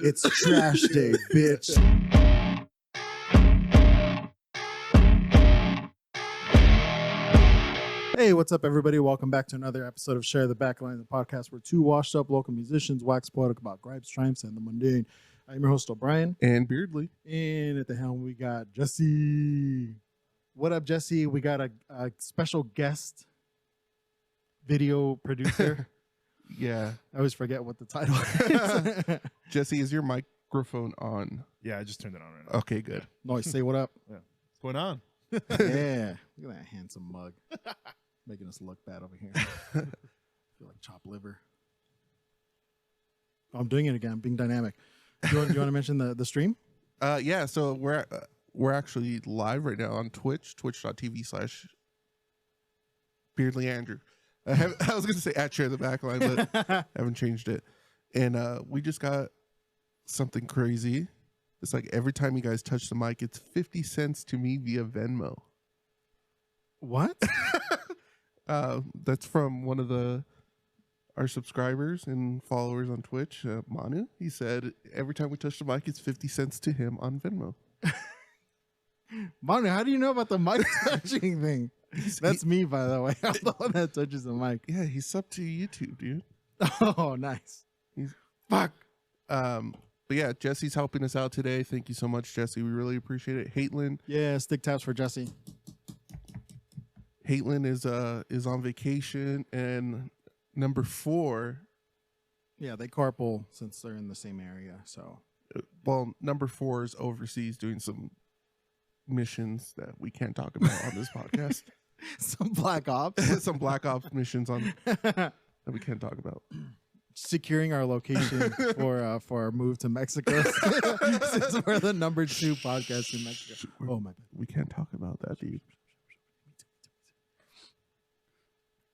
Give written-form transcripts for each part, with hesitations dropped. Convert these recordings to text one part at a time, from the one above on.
It's trash day, bitch. Hey, what's up, everybody? Welcome back to another episode of Share the Backline, the podcast where two washed up local musicians wax poetic about gripes, triumphs, and the mundane. I'm your host, O'Brien. And Beardley. And at the helm, we got Jesse. What up, Jesse? We got a special guest video producer. Yeah. I always forget what the title is. Jesse, is your microphone on? Yeah, I just turned it on right now. Okay, good. Noise, say what up. What's going on? Yeah. Look at that handsome mug. Making us look bad over here. I feel like chopped liver. I'm doing it again. I'm being dynamic. Do you want to mention the stream? Yeah, so we're actually live right now on Twitch, twitch.tv/Beardley Andrew. I was going to say at Share the Backline, but I haven't changed it. And we just got something crazy. It's like every time you guys touch the mic, it's 50 cents to me via Venmo. What? That's from one of our subscribers and followers on Twitch, Manu. He said every time we touch the mic, it's 50 cents to him on Venmo. Manu, how do you know about the mic touching thing? That's me, by the way. I'm the one that touches the mic. Yeah, he's subbed to YouTube, dude. Oh, nice. Fuck. But yeah, Jesse's helping us out today. Thank you so much, Jesse. We really appreciate it. HATElyn. Yeah, stick taps for Jesse. HATElyn is on vacation, and number 4. Yeah, they carpool since they're in the same area. So, well, number 4 is overseas doing some missions that we can't talk about on this podcast. Some Black Ops. Some Black Ops missions on that we can't talk about. Securing our location for our move to Mexico. Since we're the number 2 podcast in Mexico. Oh my God. We can't talk about that, dude.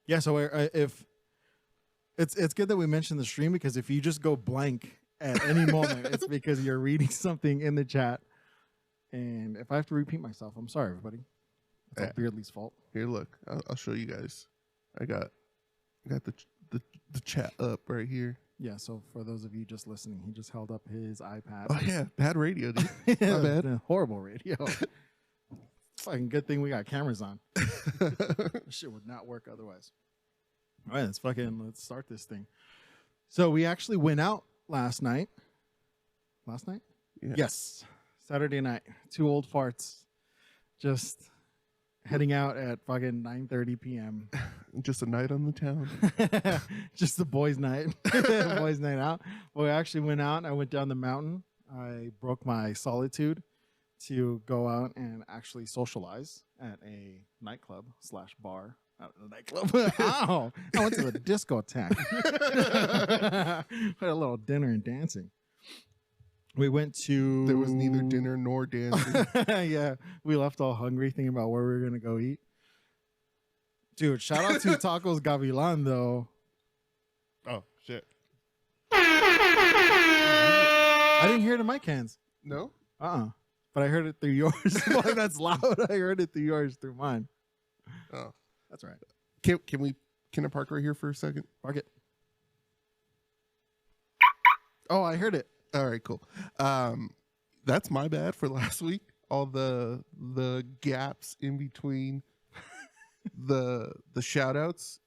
Yeah, so if it's good that we mentioned the stream, because if you just go blank at any moment, it's because you're reading something in the chat. And if I have to repeat myself, I'm sorry, everybody. It's all Beardley's fault. Here, look, I'll show you guys. I got the chat up right here. Yeah, so for those of you just listening, he just held up his iPad. Oh yeah, bad radio, dude. Yeah, my bad. Horrible radio. Fucking good thing we got cameras on. This shit would not work otherwise. All right, let's start this thing. So we actually went out last night. Last night? Yeah. Yes. Saturday night. 2 old farts just heading out at fucking 9:30 p.m. Just a night on the town. Just the boys' night. Boys' night out. Well, we actually went out and I went down the mountain. I broke my solitude to go out and actually socialize at a nightclub / bar. Not a nightclub. Ow! I went to the discotheque. Had a little dinner and dancing. We went to... There was neither dinner nor dancing. Yeah, we left all hungry thinking about where we were going to go eat. Dude, shout out to Tacos Gavilan, though. Oh, shit. I didn't hear it in my cans. No? But I heard it through yours. Boy, that's loud. I heard it through yours, through mine. Oh. That's right. Can I park right here for a second? Park it. Oh, I heard it. All right, cool. That's my bad for last week. All the gaps in between the shout outs.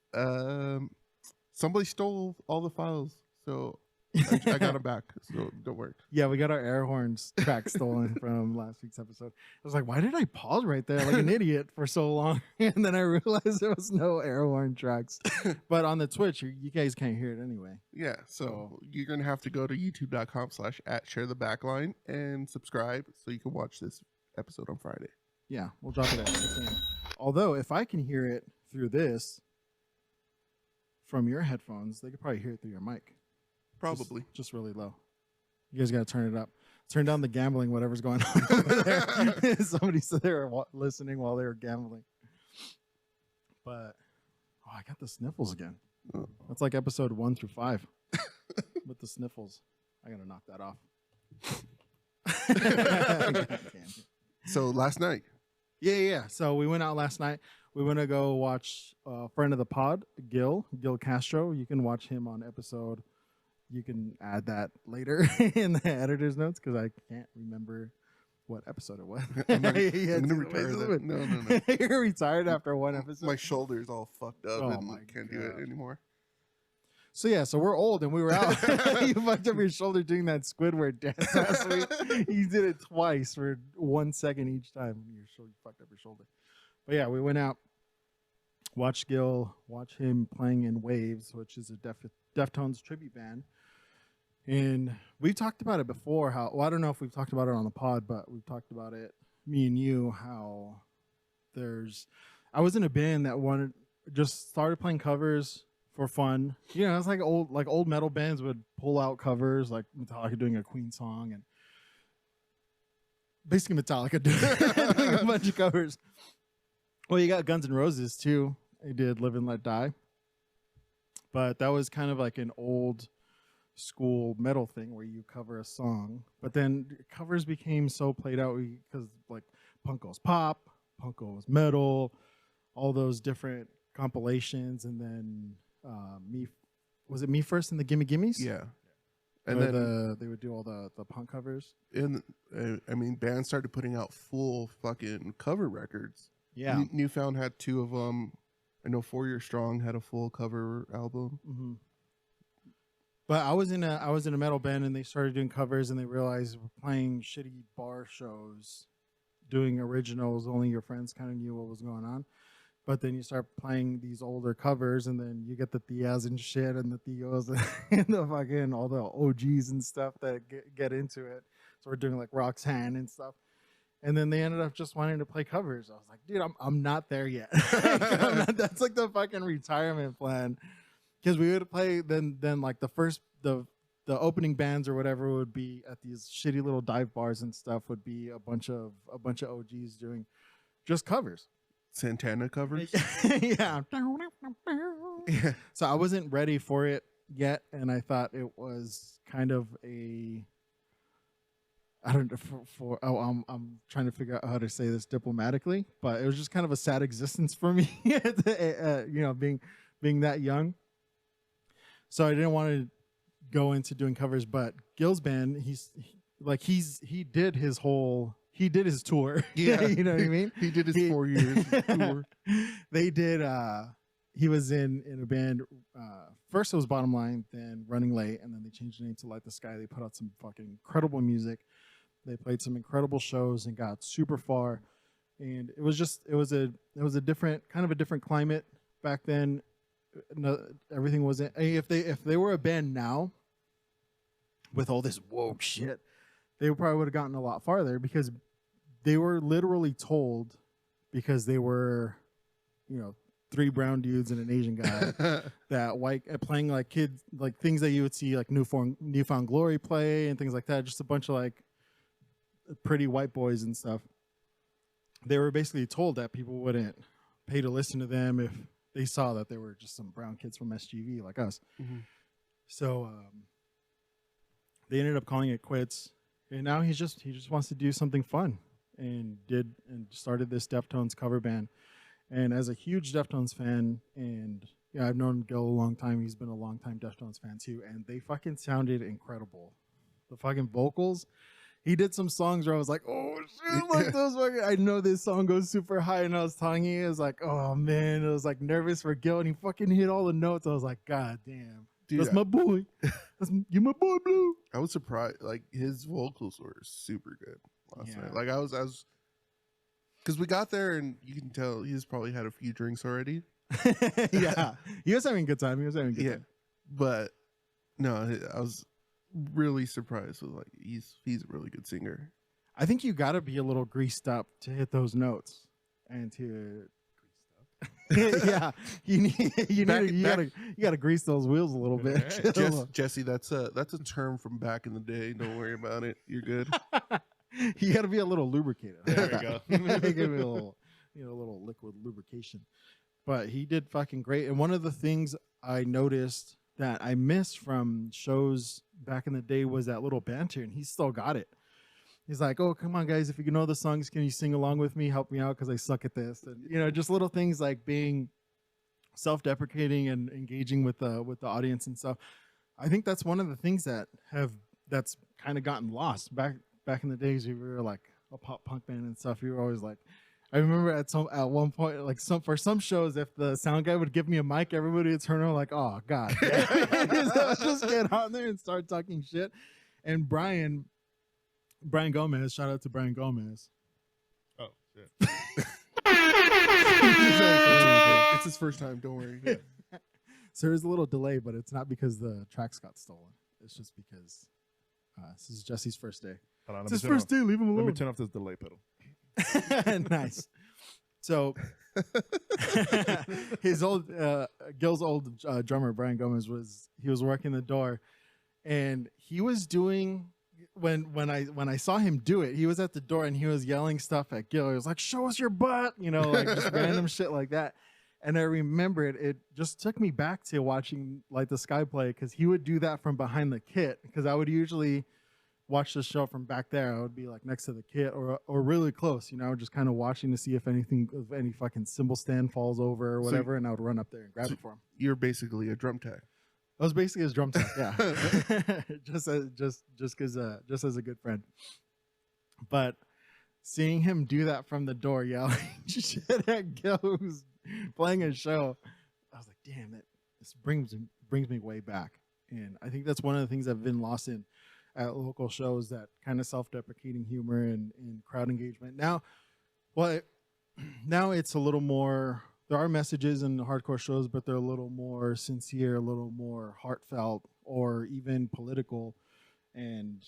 Somebody stole all the files, so I got them back, so don't worry. Yeah, we got our air horns track stolen from last week's episode. I was like, why did I pause right there like an idiot for so long? And then I realized there was no air horn tracks. But on the Twitch, you guys can't hear it anyway. Yeah, so you're going to have to go to youtube.com/@sharethebackline and subscribe so you can watch this episode on Friday. Yeah, we'll drop it at 6 a.m. Although, if I can hear it through this from your headphones, they could probably hear it through your mic. Probably. Just really low. You guys got to turn it up. Turn down the gambling, whatever's going on over there. Somebody said they were listening while they were gambling. But, I got the sniffles again. That's like episode 1 through 5 with the sniffles. I got to knock that off. So last night. Yeah. So we went out last night. We went to go watch a friend of the pod, Gil Castro. You can watch him on episode you can add that later in the editor's notes because I can't remember what episode it was. I'm gonna Yeah, retire that. No. You're retired after one episode. My shoulder's all fucked up Oh and my can't do it God. anymore. So yeah, so we're old and we were out. You fucked up your shoulder doing that Squidward dance last week. You did it twice for 1 second each time. You fucked up your shoulder. But yeah, we went out, watched Gil, watched him playing in Waves, which is a Deftones tribute band. And we talked about it before. Well, I don't know if we've talked about it on the pod, but we've talked about it, me and you, how I was in a band that just started playing covers for fun. You know, it's like old metal bands would pull out covers, like Metallica doing a Queen song, and basically Metallica doing a bunch of covers. Well, you got Guns N' Roses too. They did Live and Let Die. But that was kind of like an old school metal thing where you cover a song. But then covers became so played out because like punk goes pop, punk goes metal, all those different compilations, and then was it Me First and the Gimme Gimmes? Yeah. And And then then they would do all the punk covers. I mean, bands started putting out full fucking cover records. Yeah. Newfound had 2 of them. I know 4 Year Strong had a full cover album. Mm-hmm. But I was in a metal band, and they started doing covers, and they realized we're playing shitty bar shows, doing originals. Only your friends kind of knew what was going on. But then you start playing these older covers, and then you get the Theas and shit, and the Theos and the fucking all the OGs and stuff that get into it. So we're doing like Roxanne and stuff. And then they ended up just wanting to play covers. I was like, dude, I'm not there yet. That's like the fucking retirement plan. Because we would play then like the opening bands or whatever would be at these shitty little dive bars and stuff would be a bunch of OGs doing just covers. Santana covers. Yeah. Yeah. So I wasn't ready for it yet, and I thought it was kind of a I'm trying to figure out how to say this diplomatically, but it was just kind of a sad existence for me, you know, being that young. So I didn't want to go into doing covers, but Gil's band, he did his tour. Yeah. You know what I mean? He did his 4 years tour. They did, he was in a band, first it was Bottom Line, then Running Late, and then they changed the name to Light the Sky. They put out some fucking incredible music. They played some incredible shows and got super far. And it was a different climate back then. No, everything wasn't. If they were a band now, with all this woke shit, they probably would have gotten a lot farther because they were literally told, because they were, you know, 3 brown dudes and an Asian guy, that white playing like kids, like things that you would see like Newfound Glory play and things like that. Just a bunch of like pretty white boys and stuff. They were basically told that people wouldn't pay to listen to them if they saw that they were just some brown kids from SGV like us. Mm-hmm. So they ended up calling it quits, and now he just wants to do something fun, and started this Deftones cover band. And as a huge Deftones fan, and yeah, I've known Gil a long time. He's been a long time Deftones fan too, and they fucking sounded incredible. The fucking vocals. He did some songs where I was like, oh shit, like those fucking, I know this song goes super high, and I was telling you, it was like, oh man, it was like nervous for Gil, and he fucking hit all the notes. I was like, god damn. Dude, that's my boy. You're my boy, Blue. I was surprised. Like, his vocals were super good last night. Like, I was because we got there, and you can tell he's probably had a few drinks already. Yeah, he was having a good time. Time. But no, I was really surprised with, like, he's a really good singer. I think you got to be a little greased up to hit those notes and to. Yeah, you gotta grease those wheels a little bit. Right. Jesse, that's a term from back in the day. Don't worry about it. You're good. You gotta be a little lubricated. There we go. Give me a little, a little liquid lubrication. But he did fucking great. And one of the things I noticed that I missed from shows back in the day was that little banter, and he still got it. He's like, oh, come on, guys. If you know the songs, can you sing along with me? Help me out because I suck at this. And, just little things like being self-deprecating and engaging with the audience and stuff. I think that's one of the things that's kind of gotten lost back in the days. We were like a pop punk band and stuff. We were always like, I remember at one point, like for some shows, if the sound guy would give me a mic, everybody would turn around like, oh god, just get on there and start talking shit. And Brian Gomez, shout out to Brian Gomez. Oh shit. It's his first time. Don't worry. Yeah. So there's a little delay, but it's not because the tracks got stolen. It's just because this is Jesse's first day. Hold on, It's his first day. Leave him Let me alone. turn off this delay pedal. Nice. So his old Gil's old drummer Brian Gomez was working the door, and he was doing when I saw him do it, he was at the door and he was yelling stuff at Gil. He was like, "Show us your butt," like just random shit like that. And I remember it just took me back to watching Light the Sky play, because he would do that from behind the kit, because I would usually watch the show from back there. I would be like next to the kit or really close, just kind of watching to see if any fucking cymbal stand falls over or whatever, and I would run up there and grab it for him. You're basically a drum tech. I was basically his drum tech, yeah. just as a good friend. But seeing him do that from the door, yelling shit at Gil, who's playing a show, I was like, damn it, this brings me way back. And I think that's one of the things I've been lost in at local shows, that kind of self-deprecating humor and crowd engagement. Now it's a little more, there are messages in the hardcore shows, but they're a little more sincere, a little more heartfelt, or even political. And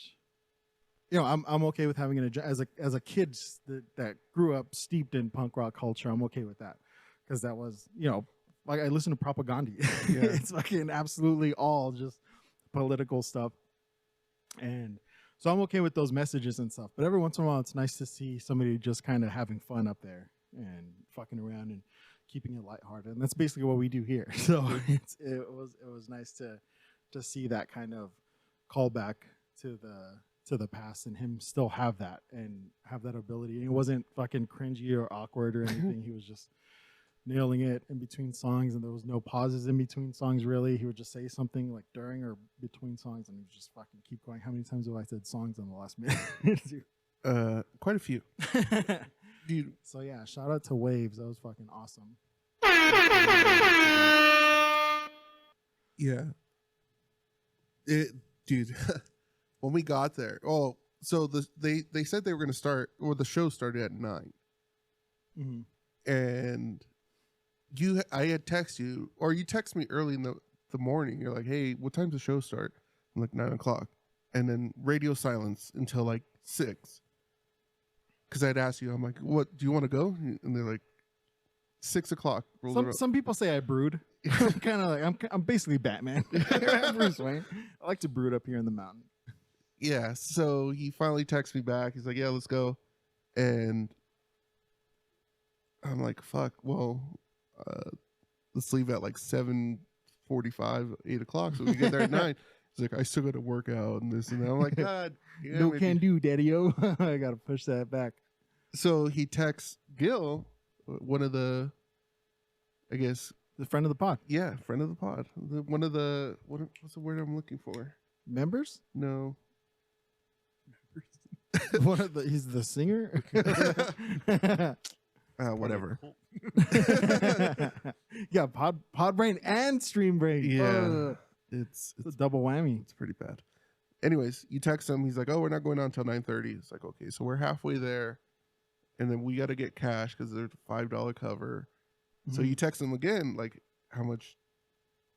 I'm okay with having an agenda. As a kid that grew up steeped in punk rock culture, I'm okay with that, because that was, like, I listen to Propaganda. Yeah. It's fucking absolutely all just political stuff. And so I'm okay with those messages and stuff. But every once in a while, it's nice to see somebody just kind of having fun up there and fucking around and keeping it lighthearted. And that's basically what we do here. So it was nice to see that kind of callback to the past, and him still have that ability. And it wasn't fucking cringy or awkward or anything. He was just nailing it in between songs, and there was no pauses in between songs, really. He would just say something like during or between songs, and he would just fucking keep going. How many times have I said songs in the last minute? Quite a few. Dude. So yeah, shout out to Waves. That was fucking awesome. Yeah. Dude, when we got there, so they said they were going to start, or the show started at 9. Mm-hmm. And I had texted you, or you text me early in the morning. You're like, "Hey, what time's the show start?" I'm like, 9 o'clock. And then radio silence until like 6. Because I'd asked you, I'm like, "What, do you want to go?" And they're like, 6 o'clock. Some people say I brood. I'm kind of like, I'm basically Batman. I'm Bruce Wayne. I like to brood up here in the mountain. Yeah. So he finally texts me back. He's like, "Yeah, let's go." And I'm like, fuck, well, let's leave at like 7:45, 8 o'clock, so we get there at 9. He's like, "I still got to work out and this and that." I'm like, "God, yeah, no can do, daddy-o." I got to push that back. So he texts Gil, one of the, I guess, the friend of the pod. Yeah, friend of the pod. One of the, what's the word I'm looking for? Members? No. One of the, he's the singer. Whatever. Yeah, pod brain and stream brain. Yeah, it's a double whammy. It's pretty bad. Anyways, you text him. He's like, "Oh, we're not going on until 9:30." It's like, okay, so we're halfway there, and then we got to get cash because there's a $5 cover. Mm-hmm. So you text him again, like, "How much,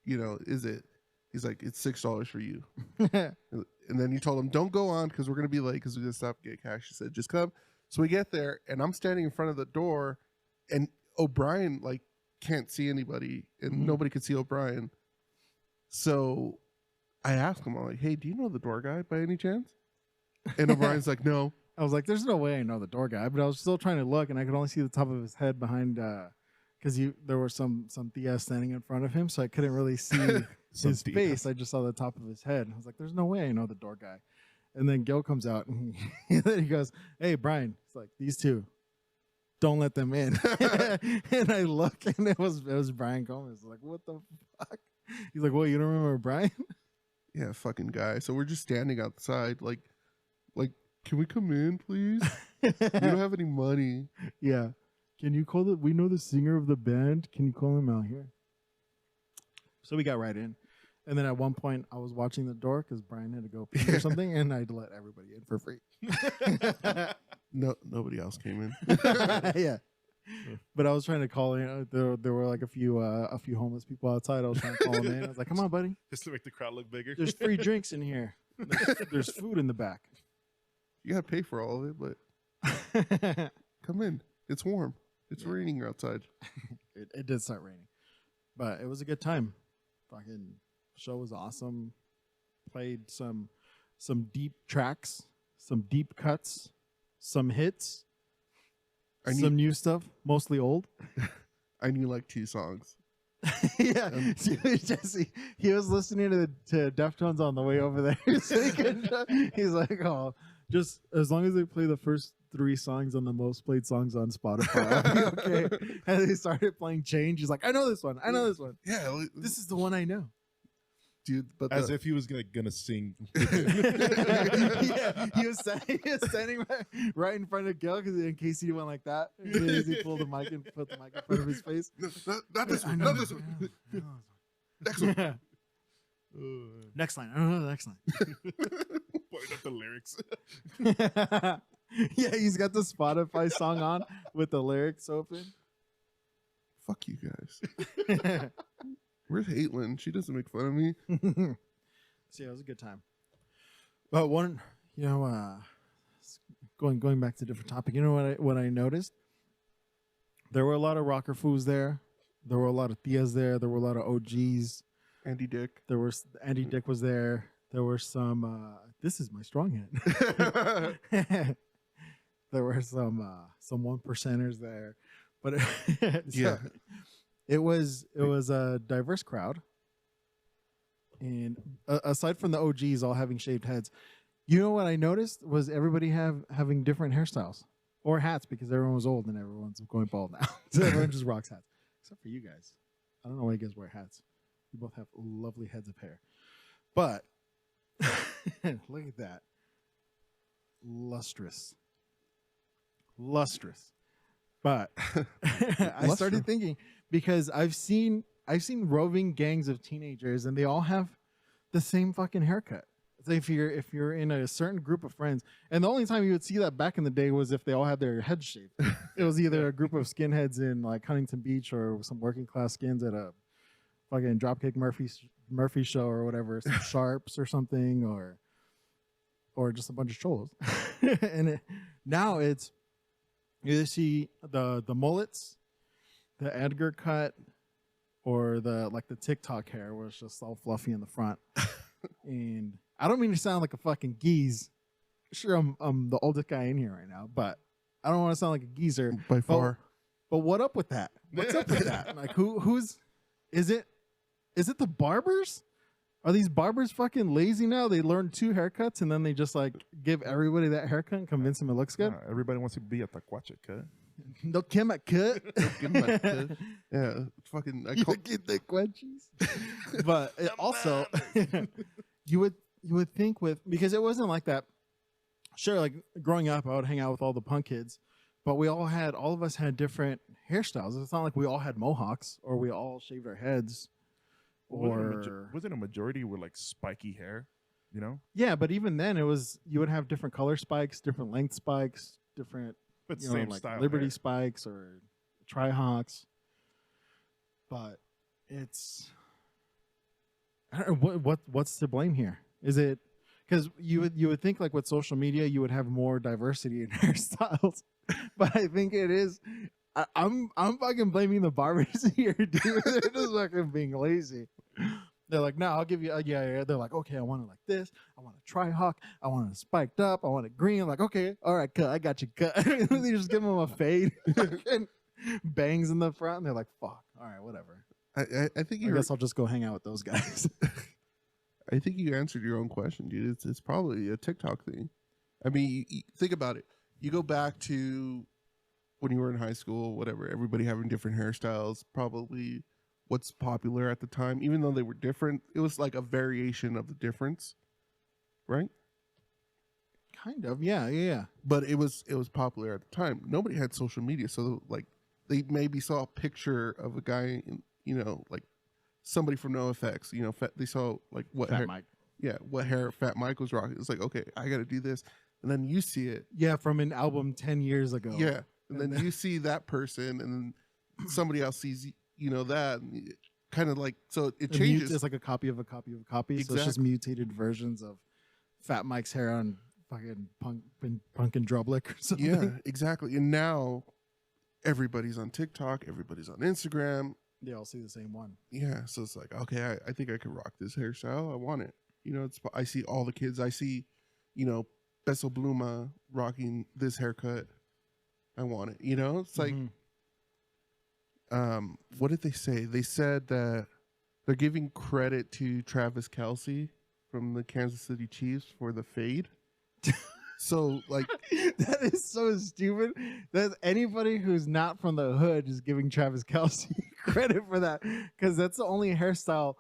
is it?" He's like, "It's $6 for you." And then you told him, "Don't go on because we're gonna be late because we just stopped to get cash." He said, "Just come." So we get there, and I'm standing in front of the door, and O'Brien like can't see anybody, and nobody could see O'Brien. So I asked him, I'm like, "Hey, do you know the door guy by any chance?" And O'Brien's like, "No." I was like, "There's no way I know the door guy," but I was still trying to look, and I could only see the top of his head behind, because there were some Thea standing in front of him, so I couldn't really see his face. I just saw the top of his head. I was like, "There's no way I know the door guy." And then Gil comes out, and he goes, "Hey, Brian," it's like, "These two, don't let them in." And I look, and it was Brian Gomez. Like, what the fuck? He's like, "Well, you don't remember Brian?" Yeah, fucking guy. So we're just standing outside, like, can we come in, please? We don't have any money. Yeah. Can you call we know the singer of the band. Can you call him out here? So we got right in. And then at one point, I was watching the door because Brian had to go pee or something, and I'd let everybody in for free. No, nobody else came in. Yeah. But I was trying to call in. There were like a few homeless people outside. I was trying to call them in. I was like, come on, buddy. Just to make the crowd look bigger. There's free drinks in here. There's food in the back. You gotta pay for all of it, but come in. It's warm. It's raining outside. It did start raining, but it was a good time. Fucking show was awesome. Played some deep tracks, some deep cuts, some hits, some new stuff, mostly old. I knew like 2 songs. Yeah, Jesse, he was listening to Deftones on the way over there. So he's like, oh, just as long as they play the first 3 songs on the most played songs on Spotify, I'll be okay. And they started playing Change. He's like, I know this one. I know this one. Yeah, This is the one I know. dude. But As if he was gonna sing. Yeah, he was standing right in front of Gil because in case he went like that, he pulled the mic and put the mic in front of his face. not this one. Not this one. Next one. Next line. I don't know the next line. Pointing up the lyrics. Yeah, he's got the Spotify song on with the lyrics open. Fuck you guys. Where's HATElyn? She doesn't make fun of me. So yeah, it was a good time. But one, going back to a different topic, you know what I noticed? There were a lot of rocker foos there. There were a lot of Tias there. There were a lot of OGs. Andy Dick. There was Andy Dick was there. There were some. This is my strong hand. There were some 1%ers there, but Yeah, it was a diverse crowd. And aside from the OGs all having shaved heads, you know what I noticed was everybody having different hairstyles or hats because everyone was old and everyone's going bald now. So everyone just rocks hats, except for you guys. I don't know why you guys wear hats. You both have lovely heads of hair, but look at that, lustrous. But I started thinking because I've seen roving gangs of teenagers and they all have the same fucking haircut. So if you're in a certain group of friends, and the only time you would see that back in the day was if they all had their heads shaved. It was either a group of skinheads in like Huntington Beach or some working class skins at a fucking Dropkick Murphy show or whatever, some Sharps or something, or just a bunch of cholos. And now it's you see the mullets, the Edgar cut, or the TikTok hair where it's just all fluffy in the front. And I don't mean to sound like a fucking geese. Sure, I'm the oldest guy in here right now, but I don't want to sound like a geezer by far. But what up with that? What's up with that? Like who's is it? Is it the barbers? Are these barbers fucking lazy now? They learn 2 haircuts and then they just like give everybody that haircut and convince them it looks good. Everybody wants to be a taquache cut. No Kim at cut. Yeah, fucking. I Get the quenchies. But it also, you would think because it wasn't like that. Sure, like growing up, I would hang out with all the punk kids, but all of us had different hairstyles. It's not like we all had mohawks or we all shaved our heads. Was it a majority with like spiky hair? You know? Yeah, but even then, you would have different color spikes, different length spikes, different, But same like style Liberty hair. spikes or Tri-Hawks. But it's, I don't know what's to blame here. Is it because you would think like with social media you would have more diversity in hairstyles, but I think it is. I'm fucking blaming the barbers here, dude. They're just fucking being lazy. They're like, no, I'll give you, yeah. They're like, okay, I want it like this. I want a Tri-Hawk. I want it spiked up. I want it green. I'm like, okay, all right, cut. I got you cut. They just give them a fade, and bangs in the front, and they're like, fuck, all right, whatever. I think I guess I'll just go hang out with those guys. I think you answered your own question, dude. It's probably a TikTok thing. I mean, you think about it. You go back to when you were in high school, whatever. Everybody having different hairstyles. Probably what's popular at the time, even though they were different. It was like a variation of the difference, right? Kind of, yeah. But it was popular at the time. Nobody had social media, so like they maybe saw a picture of a guy, like somebody from NoFX. They saw like what Fat hair, Mike. yeah, what hair Fat Mike was rocking. It's like, okay, I got to do this, and then you see it, Yeah, from an album 10 years ago. yeah, and then you see that person, and then somebody else sees that, and kind of like so it changes. It's like a copy of a copy of a copy. So it's just Exactly. mutated versions of Fat Mike's hair on fucking punk and Drublick or something. Yeah, exactly. And now everybody's on TikTok, everybody's on Instagram. They all see the same one. Yeah, so it's like, okay, I think I could rock this hairstyle. I want it. I see all the kids. I see, Bessel Bluma rocking this haircut. I want it. It's like, what did they say? They said that they're giving credit to Travis Kelce from the Kansas City Chiefs for the fade. So like that is so stupid. That anybody who's not from the hood is giving Travis Kelce credit for that, because that's the only hairstyle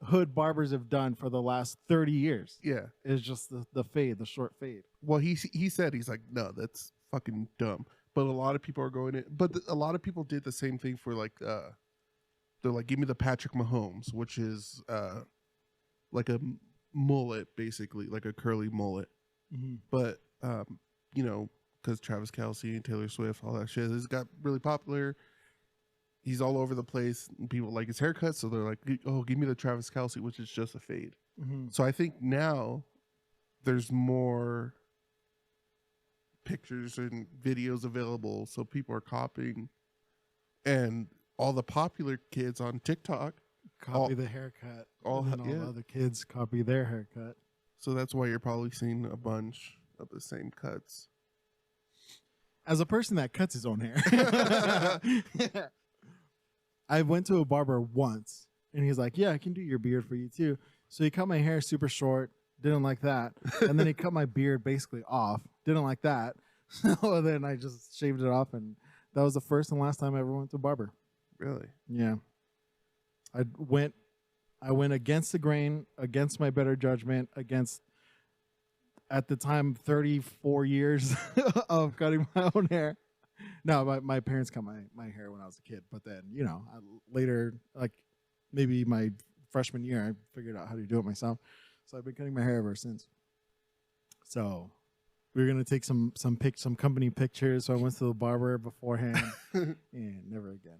hood barbers have done for the last 30 years. Yeah, It's just the fade, the short fade. well, he said, he's like, no, that's fucking dumb. But a lot of people are going in. But a lot of people did the same thing for like, they're like, give me the Patrick Mahomes, which is like a mullet, basically, like a curly mullet. But because Travis Kelce and Taylor Swift, all that shit, has got really popular. He's all over the place, and people like his haircut, so they're like, "Oh, give me the Travis Kelce," which is just a fade. So I think now there's more pictures and videos available, so people are copying, and all the popular kids on TikTok copy the haircut. All the other kids copy their haircut. So that's why you're probably seeing a bunch of the same cuts. As a person that cuts his own hair, I went to a barber once, and he's like, "Yeah, I can do your beard for you too." So he cut my hair super short. Didn't like that, and then he cut my beard basically off. Didn't like that. So then I just shaved it off, and that was the first and last time I ever went to a barber. Really? Yeah. I went against the grain, against my better judgment, against, at the time, 34 years of cutting my own hair. No, my parents cut my hair when I was a kid, but then, later, like maybe my freshman year, I figured out how to do it myself. So I've been cutting my hair ever since. So we were going to take some company pictures. So I went to the barber beforehand and never again.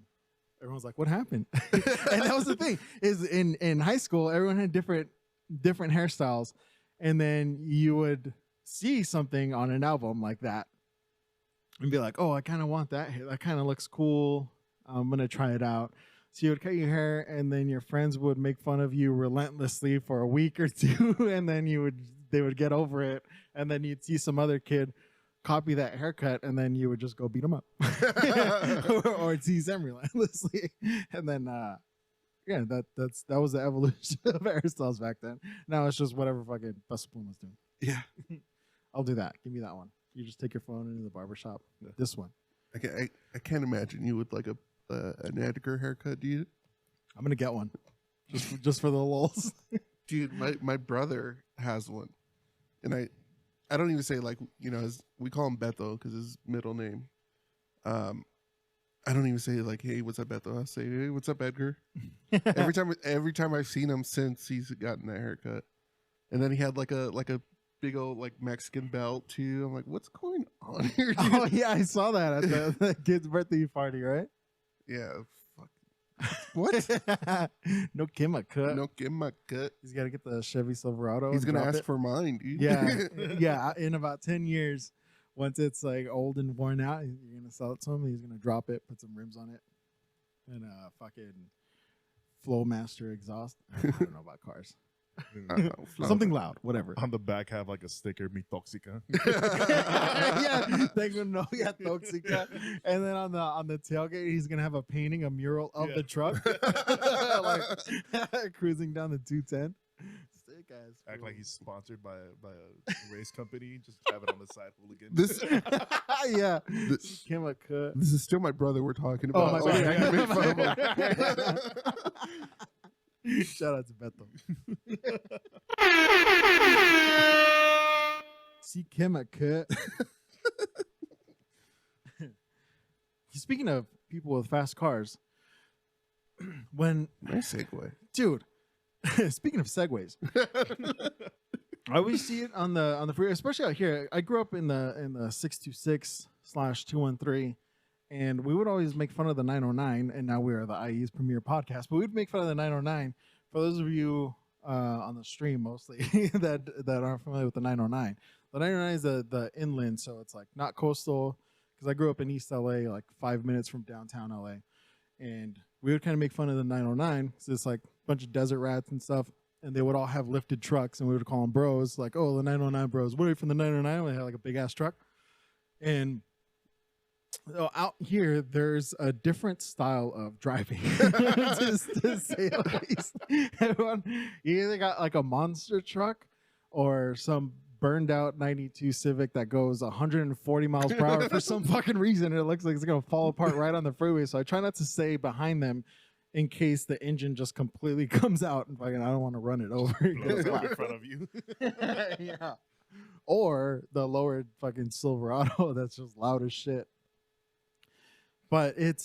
Everyone's like, "What happened?" And that was the thing, is in high school, everyone had different hairstyles. And then you would see something on an album like that and be like, "Oh, I kind of want that hair. That kind of looks cool. I'm going to try it out." So you would cut your hair, and then your friends would make fun of you relentlessly for a week or two. And then they would get over it. And then you'd see some other kid copy that haircut, and then you would just go beat them up or tease them relentlessly. And then, that was the evolution of hairstyles back then. Now it's just whatever fucking Bessel Pluma's doing. Yeah. I'll do that. Give me that one. You just take your phone into the barbershop. This one. I can't imagine you with like an Edgar haircut, dude. I'm gonna get one, just for the lulz. Dude, my brother has one, and I don't even say like we call him Beto because his middle name. I don't even say like, "Hey, what's up, Beto?" I say, "Hey, what's up, Edgar?" every time I've seen him since he's gotten that haircut, and then he had like a big old like Mexican belt too. I'm like, what's going on here, dude? Oh yeah, I saw that at the kid's birthday party, right? Yeah. Fuck. What? No Kimma cut. No, give my cut. He's got to get the Chevy Silverado. He's and gonna drop ask it. for mine, dude. Yeah. In about 10 years, once it's like old and worn out, you're gonna sell it to him. He's gonna drop it, put some rims on it, and fucking Flowmaster exhaust. I don't know about cars. Something loud, whatever. On the back, have like a sticker, "Mi Toxica." Yeah, they're gonna know, yeah, Toxica. And then on the tailgate, he's gonna have a painting, a mural of the truck, like cruising down the 210. Sick ass. Act like fool. he's sponsored by a race company. Just have it on the side, hooligan. This Yeah. this, Came a cut. this is still my brother we're talking Oh, about. my I bad. can make fun of him. Shout out to Beto. See Kim a cut. Speaking of people with fast cars, when Nice segue. dude, speaking of segways, I always see it on the freeway, especially out here. I grew up in the 626/213, and we would always make fun of the 909. And now we are the IE's premier podcast, but we'd make fun of the 909. For those of you on the stream mostly that aren't familiar with the 909, the 909 is the inland, so it's like not coastal. Because I grew up in East LA, like 5 minutes from downtown LA, and we would kind of make fun of the 909. So it's like a bunch of desert rats and stuff, and they would all have lifted trucks, and we would call them bros, like, oh, the 909 bros. What are you from the 909? We had like a big ass truck, and out here there's a different style of driving, to say the least. Everyone, you either got like a monster truck or some burned out 92 Civic that goes 140 miles per hour for some fucking reason. It looks like it's gonna fall apart right on the freeway. So I try not to stay behind them in case the engine just completely comes out and fucking I don't want to run it over. It goes Blows up flat. in front of you. Yeah. Or the lowered fucking Silverado that's just loud as shit. But it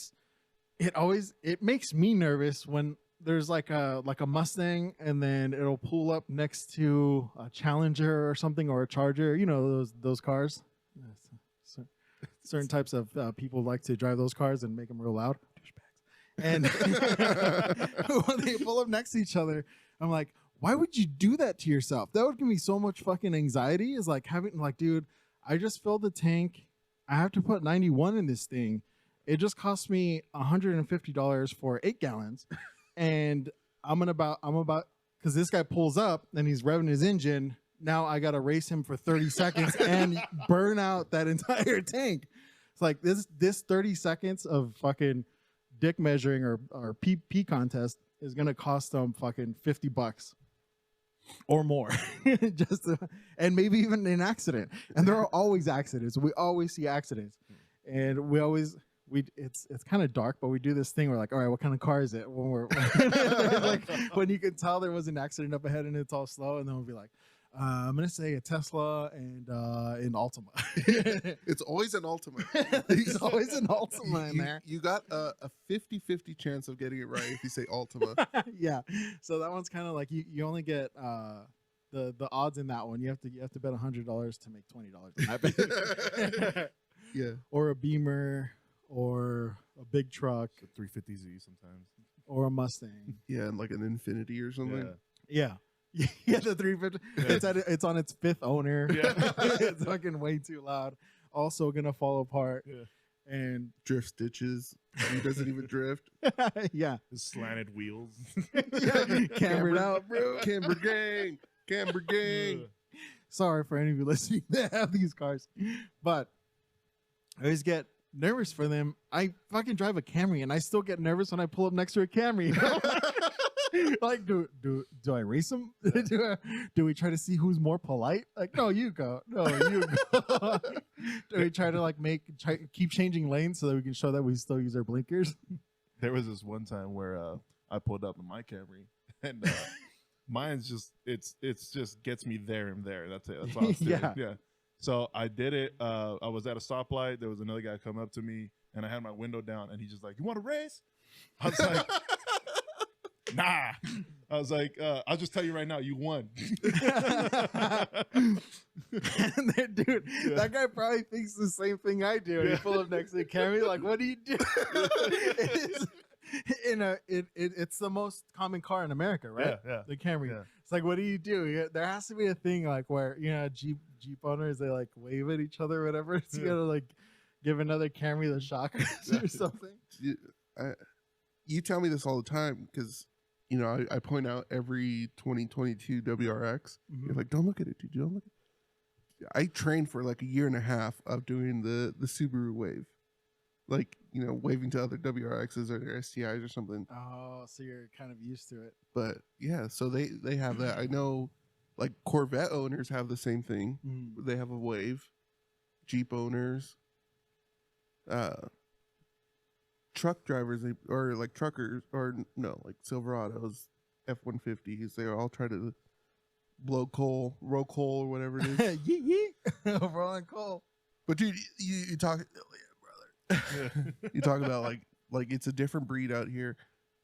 makes me nervous when there's like a Mustang and then it'll pull up next to a Challenger or something, or a Charger, you know, those cars. Certain types of people like to drive those cars and make them real loud. And when they pull up next to each other, I'm like, why would you do that to yourself? That would give me so much fucking anxiety. Is like having like, dude, I just filled the tank. I have to put 91 in this thing. It just cost me $150 for 8 gallons. And I'm about because this guy pulls up and he's revving his engine. Now I got to race him for 30 seconds and burn out that entire tank. It's like this 30 seconds of fucking dick measuring or pee contest is going to cost them fucking $50 or more. And maybe even an accident. And there are always accidents. We always see accidents. And it's kind of dark, but we do this thing. We're like, all right, what kind of car is it? When we're like, when you can tell there was an accident up ahead and it's all slow, and then we'll be like, I'm gonna say a Tesla and an Altima. It's always an Altima. There's always an Altima in there. You got a 50-50 chance of getting it right if you say Altima. Yeah. So that one's kind of like you only get the odds in that one. You have to bet $100 to make $20. Yeah. Or a Beamer. Or a big truck, 350Z sometimes, or a Mustang. Yeah, and like an Infinity or something. Yeah, the 350. Yeah. It's on its 5th owner. Yeah. It's fucking way too loud. Also gonna fall apart. Yeah. And Drift stitches. He doesn't even drift. Yeah, His slanted wheels. cambered out, bro. Camber gang. Camber gang. Sorry for any of you listening that have these cars, but I always get nervous for them. I fucking drive a Camry and I still get nervous when I pull up next to a Camry. Like, do I race them? Do we try to see who's more polite? Like, no, you go. No, you go. Do we try to keep changing lanes so that we can show that we still use our blinkers? There was this one time where I pulled up in my Camry and mine's just it's just gets me there and there. That's it. That's all it's doing. Yeah. So I did it. I was at a stoplight. There was another guy come up to me, and I had my window down, and he's just like, "You want to race?" I was like, "Nah." I was like, "I'll just tell you right now, you won." And then, dude, that guy probably thinks the same thing I do. And you pull up next to the Camry, like, what do you do? It's the most common car in America, right? Yeah. The Camry. Yeah. It's like, what do you do? There has to be a thing like where, you know, Jeep owners, they like wave at each other or whatever. So you gotta like give another Camry the shock or something. You tell me this all the time because, you know, I point out every 2022 WRX. You're like, don't look at it, dude. Don't look at it. I trained for like a year and a half of doing the Subaru wave. Like, you know, waving to other WRXs or their STIs or something. Oh, so you're kind of used to it. But yeah, so they have that. I know Like Corvette owners have the same thing. Mm. They have a wave. Jeep owners, truck drivers, or like truckers, or no, like Silverados, F-150s. They all try to roll coal, or whatever it is. Yeet yeet, rolling coal. But dude, you talk, brother. You talk about like it's a different breed out here.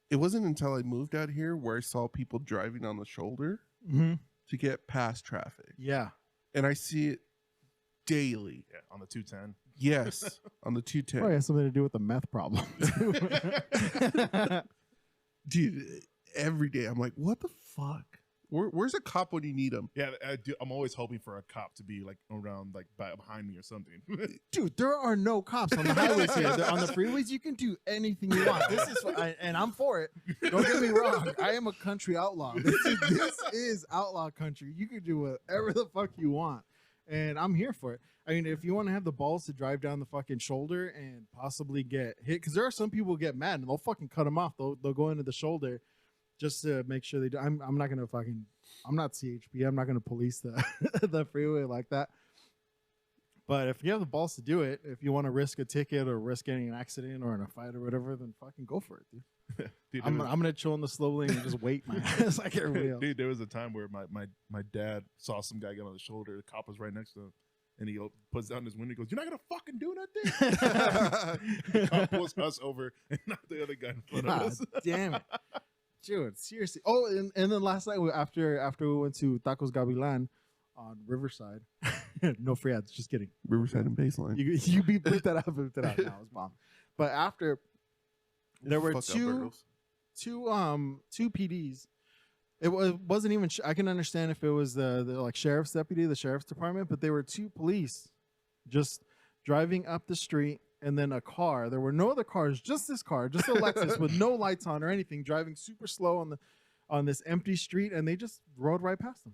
It wasn't until I moved out here where I saw people driving on the shoulder to get past traffic. Yeah, and I see it daily. Yeah, on the 210. Yes, on the 210. probably has something to do with the meth problem. Dude, every day I'm like, what the fuck? Where's a cop when you need him? Yeah, I'm always hoping for a cop to be like around, like behind me or something. Dude, there are no cops on the highways here. On the freeways, you can do anything you want. This is, and I'm for it. Don't get me wrong. I am a country outlaw. This is outlaw country. You can do whatever the fuck you want, and I'm here for it. I mean, if you want to have the balls to drive down the fucking shoulder and possibly get hit, because there are some people who get mad and they'll fucking cut them off. They'll go into the shoulder. Just to make sure they do. I'm not gonna fucking. I'm not CHP. I'm not gonna police the the freeway like that. But if you have the balls to do it, if you want to risk a ticket or risk getting an accident or in a fight or whatever, then fucking go for it, dude. Dude, I'm gonna chill in the slow lane and just wait my ass like everybody else. Dude, there was a time where my dad saw some guy get on the shoulder. The cop was right next to him. And he puts down his window and goes, "You're not going to fucking do nothing?" The cop pulls us over and not the other guy in front of us. Damn it. Dude, seriously. Oh, and then last night after we went to Tacos Gavilan on Riverside, no free ads, just kidding. Riverside and Baseline. You beat that out. No, it's bomb. But after there were two PDs. It wasn't even. I can understand if it was the like sheriff's deputy, the sheriff's department, but they were two police just driving up the street. And then a car. There were no other cars, just this car, just a Lexus with no lights on or anything, driving super slow on this empty street, and they just rode right past them.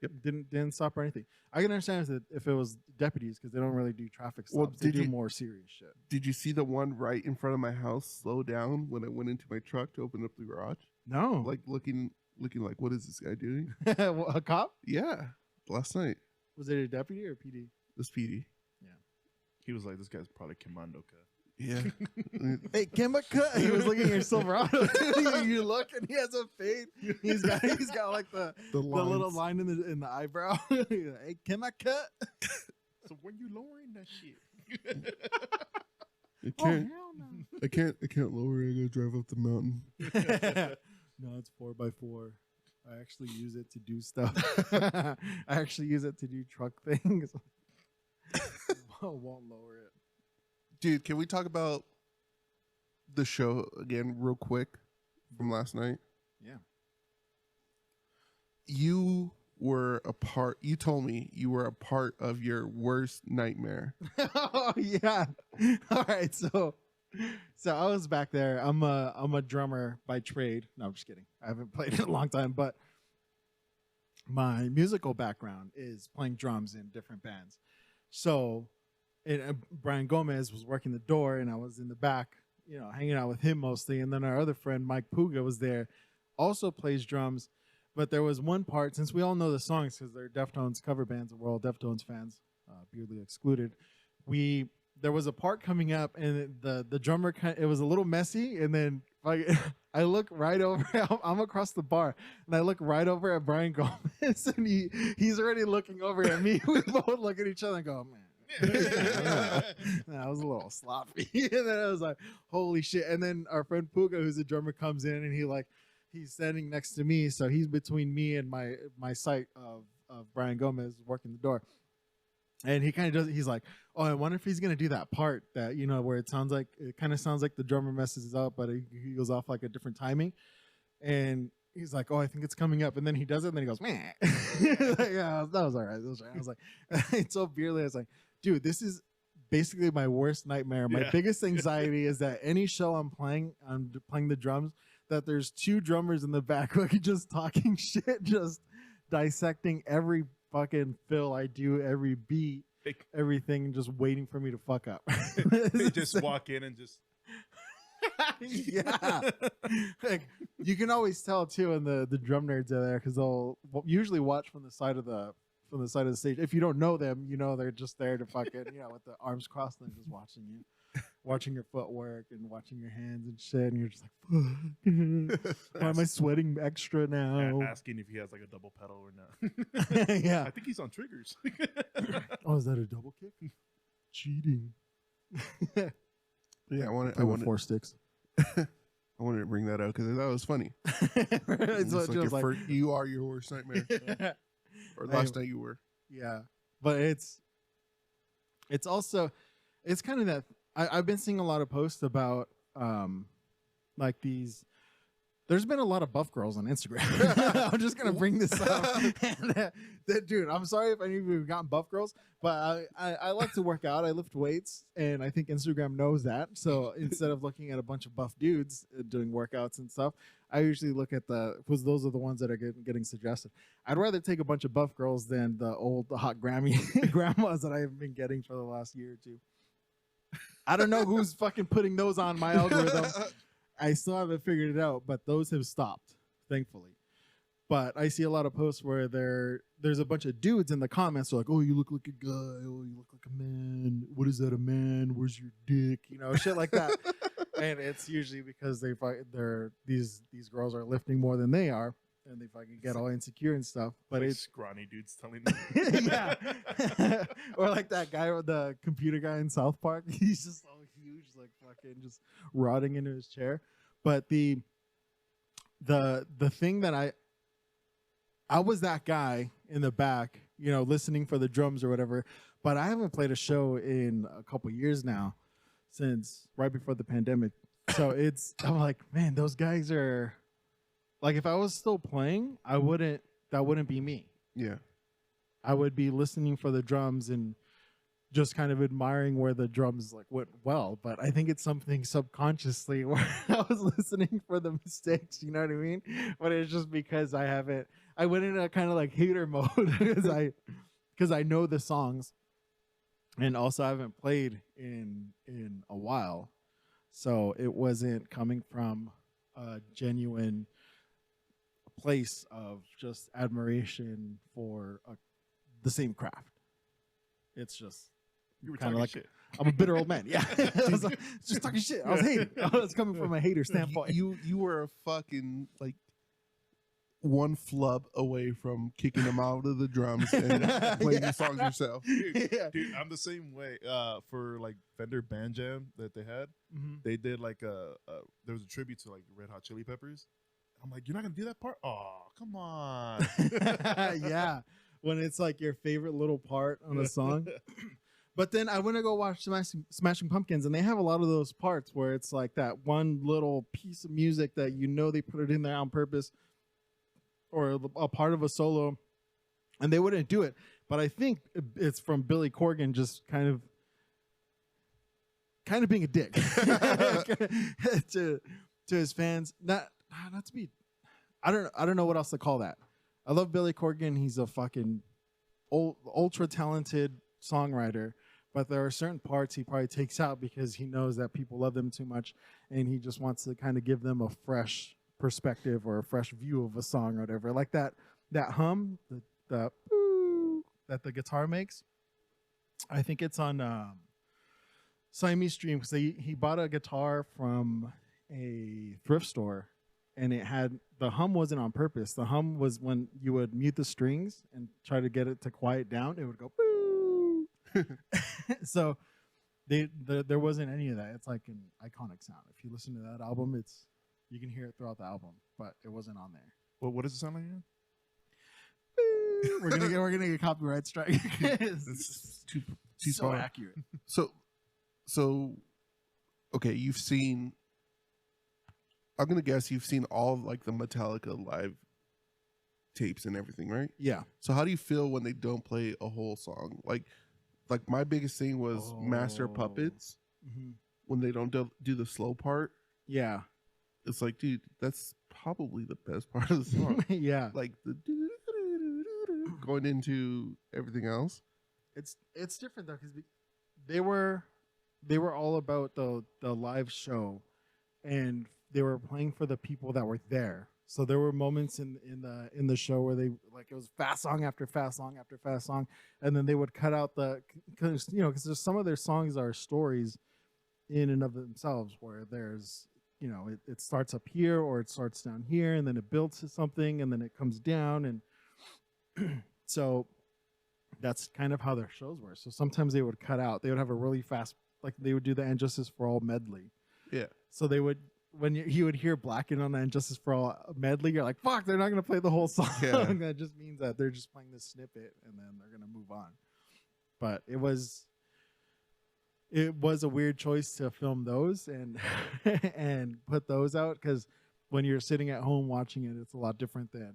Yep, didn't stop or anything. I can understand if it was deputies because they don't really do traffic stops. Well, they do more serious shit. Did you see the one right in front of my house slow down when I went into my truck to open up the garage? No, like looking like, what is this guy doing? A cop? Yeah, last night. Was it a deputy or a PD? It was PD. He was like, "This guy's probably Commando cut." Yeah. Hey, Kimba cut. He was looking at your Silverado. You look and he has a fade. He's got like the little line in the eyebrow. Hey, Kimba cut. So when you lowering that shit? I can't lower it. I gotta drive up the mountain. No, it's 4x4. I actually use it to do stuff. I actually use it to do truck things. Won't lower it. Dude, can we talk about the show again real quick from last night? Yeah. You told me you were a part of your worst nightmare. Oh yeah. All right, so I was back there. I'm a drummer by trade. No, I'm just kidding. I haven't played in a long time, but my musical background is playing drums in different bands. So Brian Gomez was working the door, and I was in the back, hanging out with him mostly. And then our other friend, Mike Puga, was there, also plays drums. But there was one part, since we all know the songs because they're Deftones cover bands and we're all Deftones fans, Beardly excluded, there was a part coming up, and the drummer, it was a little messy. And then I look right over, I'm across the bar, and I look right over at Brian Gomez, and he's already looking over at me. We both look at each other and go, man. I was a little sloppy. And then I was like, holy shit. And then our friend Puga, who's a drummer, comes in, and he's standing next to me, so he's between me and my sight of Brian Gomez working the door. And he kind of he's like, oh, I wonder if he's gonna do that part that, where it kind of sounds like the drummer messes up, but he goes off like a different timing. And he's like, oh, I think it's coming up. And then he does it, and then he goes, man. Like, yeah, that was all right. I was like, it's so Beardly. I was like, dude, this is basically my worst nightmare. My biggest anxiety is that any show I'm playing the drums, that there's two drummers in the back, like just talking shit, just dissecting every fucking fill I do, every beat, everything, just waiting for me to fuck up. They just walk in and just Yeah. Like, you can always tell too, and the drum nerds are there because they'll usually watch from the side of the stage. If you don't know them, you know they're just there to fucking with the arms crossed and just watching you, watching your footwork and watching your hands and shit, and you're just like, fuck, why am I sweating extra now? Asking if he has like a double pedal or not. Yeah, I think he's on triggers. oh, is that a double kick? Cheating. Yeah, I wanted 4 sticks. I wanted to bring that up because that was funny. It's It's like like you are your worst nightmare. Or last night you were. Yeah, but it's also, it's kind of that I've been seeing a lot of posts about like these. There's been a lot of buff girls on Instagram. I'm just gonna bring this up. And, dude, I'm sorry if any of you have gotten buff girls, but I like to work out. I lift weights, and I think Instagram knows that. So instead of looking at a bunch of buff dudes doing workouts and stuff, I usually look at because those are the ones that are getting suggested. I'd rather take a bunch of buff girls than the hot grandmas that I've been getting for the last year or two. I don't know who's fucking putting those on my algorithm. I still haven't figured it out, but those have stopped, thankfully. But I see a lot of posts where there's a bunch of dudes in the comments. They're like, "Oh, you look like a guy. Oh, you look like a man. What is that, a man? Where's your dick?" Shit like that. And it's usually because these girls are lifting more than they are, and they fucking get all insecure and stuff. But like it's scrawny dudes telling them. yeah. Or like that guy with the computer guy in South Park. He's just so huge, like fucking just rotting into his chair. But the thing that I was that guy in the back, listening for the drums or whatever. But I haven't played a show in a couple years now, since right before the pandemic. So I'm like, man, those guys are like, if I was still playing, that wouldn't be me. Yeah. I would be listening for the drums and just kind of admiring where the drums like went well. But I think it's something subconsciously where I was listening for the mistakes, you know what I mean? But it's just because I went in a kind of like hater mode because I know the songs, and also I haven't played in a while. So it wasn't coming from a genuine place of just admiration for the same craft. It's just You were kind talking of like shit. I'm a bitter old man. Yeah, I was just talking shit. I was hating. I was coming from a hater standpoint. You were a fucking like one flub away from kicking them out of the drums and playing the songs yourself. Dude, I'm the same way. For like Fender Band Jam that they had, they did like there was a tribute to like Red Hot Chili Peppers. I'm like, you're not gonna do that part? Oh, come on. Yeah, when it's like your favorite little part on a song. But then I went to go watch Smashing Pumpkins, and they have a lot of those parts where it's like that one little piece of music that they put it in there on purpose, or a part of a solo, and they wouldn't do it. But I think it's from Billy Corgan just kind of being a dick to his fans. Not to be, I don't know what else to call that. I love Billy Corgan. He's a fucking ultra talented songwriter, but there are certain parts he probably takes out because he knows that people love them too much, and he just wants to kind of give them a fresh perspective or a fresh view of a song or whatever. Like that hum, the boo that the guitar makes. I think it's on Siamese Stream, because he bought a guitar from a thrift store, and the hum wasn't on purpose. The hum was when you would mute the strings and try to get it to quiet down, it would go boo. So there wasn't any of that. It's like an iconic sound. If you listen to that album, you can hear it throughout the album, but it wasn't on there. Well, what does it sound like again? We're gonna get copyright strike. It's too so spot on. accurate. So okay, you've seen, I'm gonna guess you've seen all of, like, the Metallica live tapes and everything, right? Yeah. So how do you feel when they don't play a whole song? Like my biggest thing was Master of Puppets, when they don't do the slow part. Yeah. It's like, dude, that's probably the best part of the song. Yeah. Like the going into everything else. It's different though, because they were all about the live show, and they were playing for the people that were there. So there were moments in the show where they like it was fast song after fast song after fast song, and then they would cut out because there's some of their songs are stories in and of themselves where there's it starts up here or it starts down here and then it builds to something and then it comes down, and so that's kind of how their shows were. So sometimes they would cut out. They would have a really fast, like they would do the And Justice for All medley. Yeah. So they would, when you would hear Blacken on the And Justice for All medley, you're like, fuck, they're not going to play the whole song. Yeah. That just means that they're just playing this snippet and then they're going to move on. But it was a weird choice to film those and and put those out, because when you're sitting at home watching it, it's a lot different than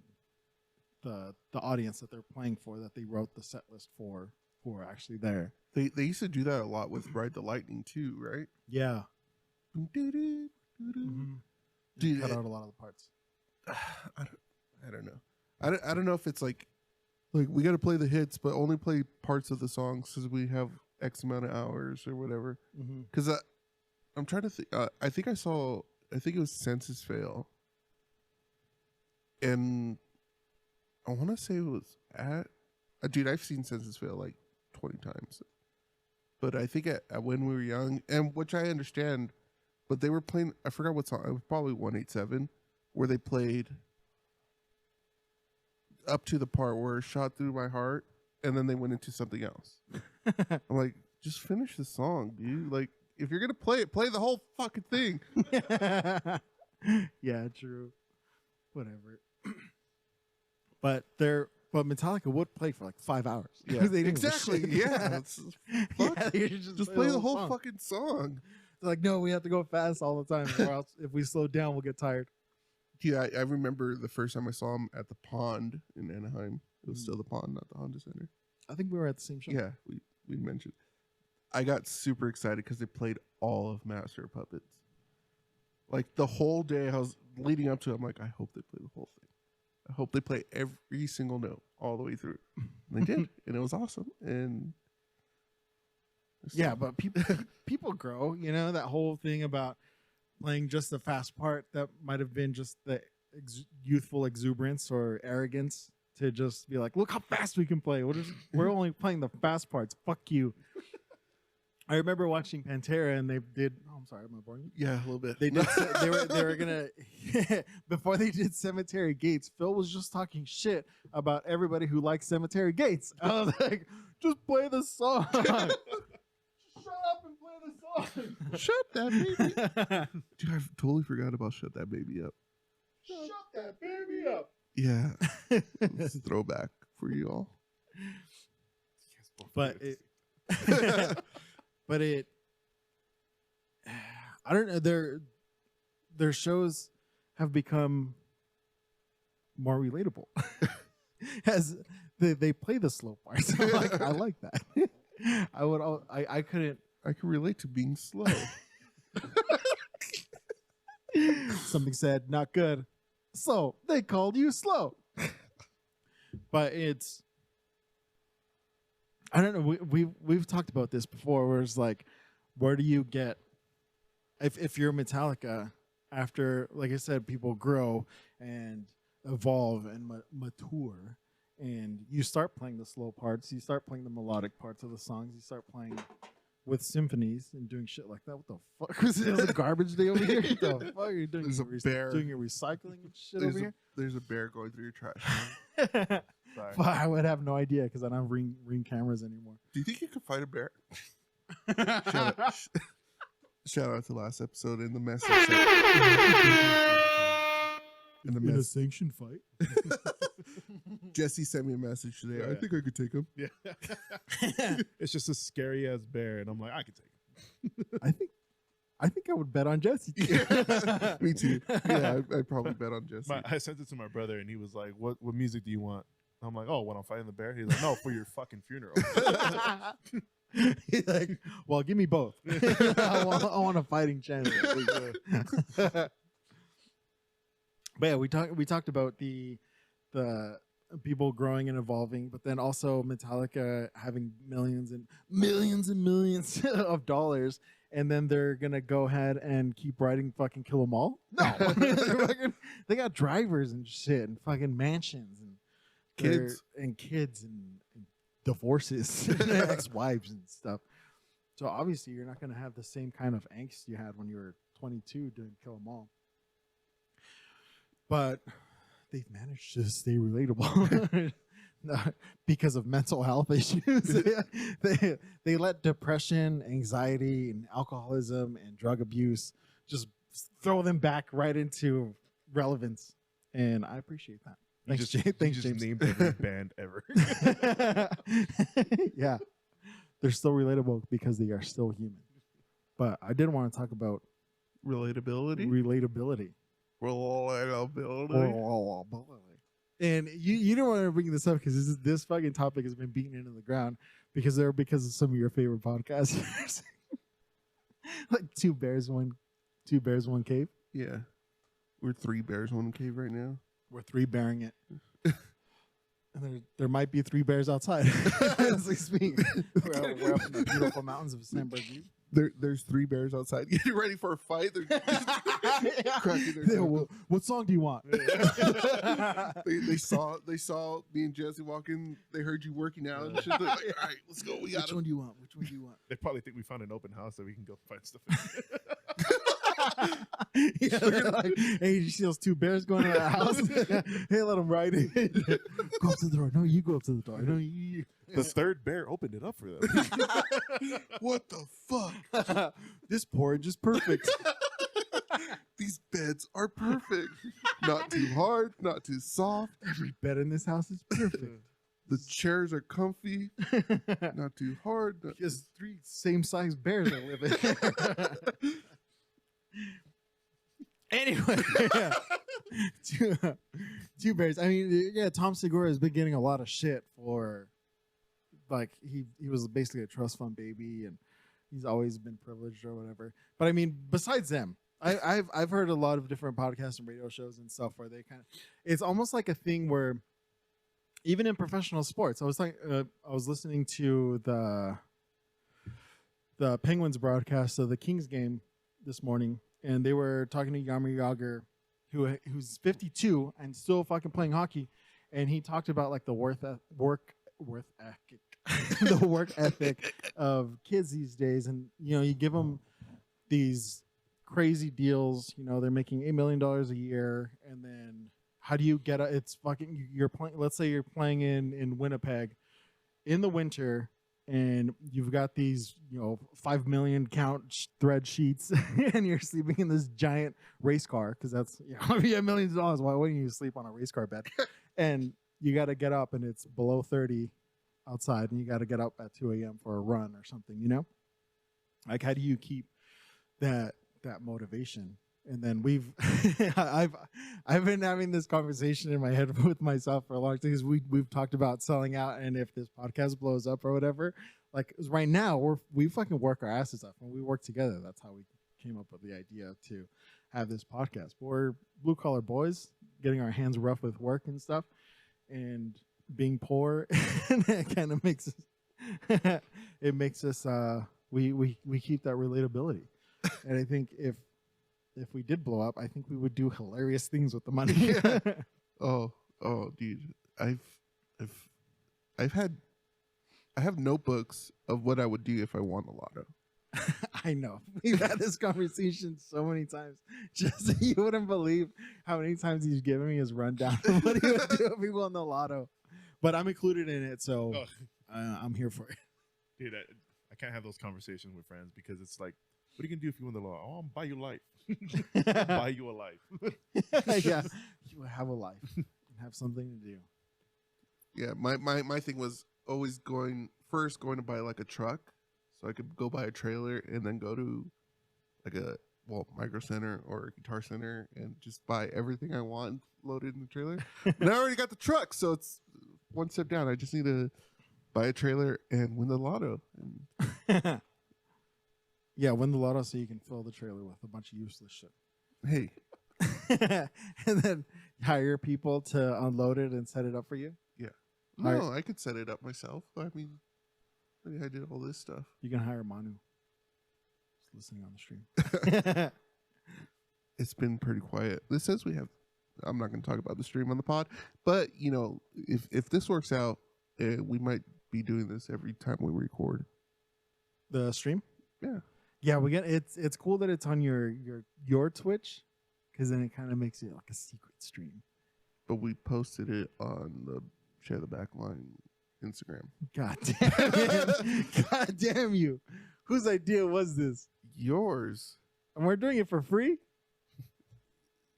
the audience that they're playing for, that they wrote the set list for, who are actually there. They used to do that a lot with Ride the Lightning too, right? Yeah. Mm-hmm. Dude, cut out a lot of the parts. I don't know. I don't know if it's like we got to play the hits, but only play parts of the songs because we have X amount of hours or whatever. Because I'm trying to think. I think it was Census Fail, and I want to say it was at. Dude, I've seen Census Fail like 20 times, but I think at when we were young, and which I understand, but they were playing. I forgot what song. It was probably 187, where they played up to the part where it shot through my heart, and then they went into something else. I'm like, just finish the song, dude. Like, if you're gonna play it, play the whole fucking thing. Yeah, true. Whatever. But Metallica would play for like 5 hours. Yeah, They didn't exactly. give a shit. Yeah, Yeah, they just play the whole fucking song. They're like, no, we have to go fast all the time, or else if we slow down, we'll get tired. Yeah, I remember the first time I saw him at the Pond in Anaheim. It was still the Pond, not the Honda Center. I think we were at the same show. Yeah, we mentioned. I got super excited because they played all of Master of Puppets. Like the whole day, I was leading up to it. I'm like, I hope they play the whole thing. I hope they play every single note all the way through. And they did, and it was awesome. And yeah, but people grow. That whole thing about playing just the fast part, that might have been just the youthful exuberance or arrogance to just be like, look how fast we can play. We're only playing the fast parts. Fuck you. I remember watching Pantera, and they did. Oh, I'm sorry, am I boring you? yeah, a little bit. They did. They were gonna before they did Cemetery Gates. Phil was just talking shit about everybody who likes Cemetery Gates. I was like, just play the song. Shut up and play the song. Shut that baby up. Dude, I totally forgot about Shut That Baby Up. Shut that baby up. Yeah. It's a throwback for you all. But it I don't know, their shows have become more relatable. As they play the slow parts. I like that. I couldn't. I can relate to being slow. Something said not good, so they called you slow. But I don't know. We've talked about this before. Where it's like, where do you get if you're Metallica? After, like I said, people grow and evolve and mature, and you start playing the slow parts. You start playing the melodic parts of the songs. You start playing with symphonies and doing shit like that. What the fuck? Was it a garbage day over here? What the fuck are you doing? There's a bear. Doing your recycling and shit over here? There's a bear going through your trash. Sorry. But I would have no idea because I don't have ring cameras anymore. Do you think you could fight a bear? Shout out to last episode in the message. In a sanctioned fight? Jesse sent me a message today. Yeah. I think I could take him. Yeah. It's just a scary ass bear, and I'm like, I can take it. I think I would bet on Jesse. Yeah. Me too. Yeah, I'd probably bet on Jesse. I sent it to my brother, and he was like, "What music do you want?" I'm like, "Oh, when I'm fighting the bear." He's like, "No, for your fucking funeral." He's like, well, give me both. I want a fighting chance. But yeah, we talked about the people growing and evolving, but then also Metallica having millions and millions of dollars and then they're gonna go ahead and keep riding fucking kill 'em all? No, they got drivers and shit and fucking mansions and kids and divorces, and ex-wives and stuff. So obviously, you're not gonna have the same kind of angst you had when you were 22 doing kill 'em all. But they've managed to stay relatable. Because of mental health issues. They let depression, anxiety, and alcoholism and drug abuse just throw them back right into relevance. And I appreciate that. Thanks, James. Thanks, James. Named every band ever. Yeah. They're still relatable because they are still human. But I did want to talk about relatability. Relatability. And you don't want to bring this up because this fucking topic has been beaten into the ground because of some of your favorite podcasters. Like two bears, one cave. Yeah. We're 3 bears, 1 cave right now. We're 3 bearing it. And there might be 3 bears outside as we speak. We're up in the beautiful mountains of San Bernardino. There's 3 bears outside getting ready for a fight. They're cracking their what song do you want? they saw me and Jesse walking. They heard you working out and shit. They're like, all right, let's go. Which one do you want? Which one do you want? They probably think we found an open house that we can go find stuff. Yeah, they're like, hey, you see those 2 bears going to the house? Hey, let them ride in. Go up to the door. No, you go up to the door. No, you. The 3rd bear opened it up for them. What the fuck? This porridge is perfect. These beds are perfect. Not too hard, not too soft. Every bed in this house is perfect. The chairs are comfy. Not too hard. Just 3 same-sized bears that live in. Anyway, yeah. 2 bears. I mean, yeah, Tom Segura has been getting a lot of shit for, like, he was basically a trust fund baby, and he's always been privileged or whatever. But I mean, besides them, I've heard a lot of different podcasts and radio shows and stuff where they kind of, it's almost like a thing where, even in professional sports, I was listening to the Penguins broadcast of the Kings game this morning, and they were talking to Jaromir Jagr, who's 52 and still fucking playing hockey, and he talked about like the work ethic, the work ethic of kids these days, and you give them these crazy deals. They're making $8 million a year, and then how do you get it's fucking, you're playing, let's say you're playing in Winnipeg in the winter, and you've got these 5 million count thread sheets and you're sleeping in this giant race car because that's if you have millions of dollars, why wouldn't you sleep on a race car bed? And you got to get up and it's below 30 outside, and you got to get up at 2 a.m. for a run or something, like how do you keep that motivation? And then I've been having this conversation in my head with myself for a long time, because we've talked about selling out, and if this podcast blows up or whatever, like right now we fucking work our asses off. When we work together, that's how we came up with the idea to have this podcast. But we're blue collar boys getting our hands rough with work and stuff, and being poor, and it kind of makes us we keep that relatability. And I think if we did blow up, I think we would do hilarious things with the money. Yeah. Oh, dude, I have notebooks of what I would do if I won the lotto. I know. We've had this conversation so many times. Just you wouldn't believe how many times he's given me his rundown of what he would do if he won the lotto. But I'm included in it, so I'm here for it. Dude, I can't have those conversations with friends because it's like, what are you going to do if you win the lotto? Oh, I'll buy you life. I'll buy you a life. Yeah, you will have a life and have something to do. Yeah, my thing was always going to buy like a truck, so I could go buy a trailer and then go to like a Micro Center or a Guitar Center and just buy everything I want loaded in the trailer. And I already got the truck, so it's one step down. I just need to buy a trailer and win the lotto. And yeah, win the lotto so you can fill the trailer with a bunch of useless shit. Hey. And then hire people to unload it and set it up for you? Yeah. No, I could set it up myself. I mean, I did all this stuff. You can hire Manu. listening on the stream. It's been pretty quiet. This says we have. I'm not going to talk about the stream on the pod, but you know, if this works out, we might be doing this every time we record. The stream? Yeah. Yeah, we get it's cool that it's on your Twitch, because then it kind of makes it like a secret stream. But we posted it on the Share the Backline Instagram. God damn it. God damn you. Whose idea was this? Yours. And we're doing it for free?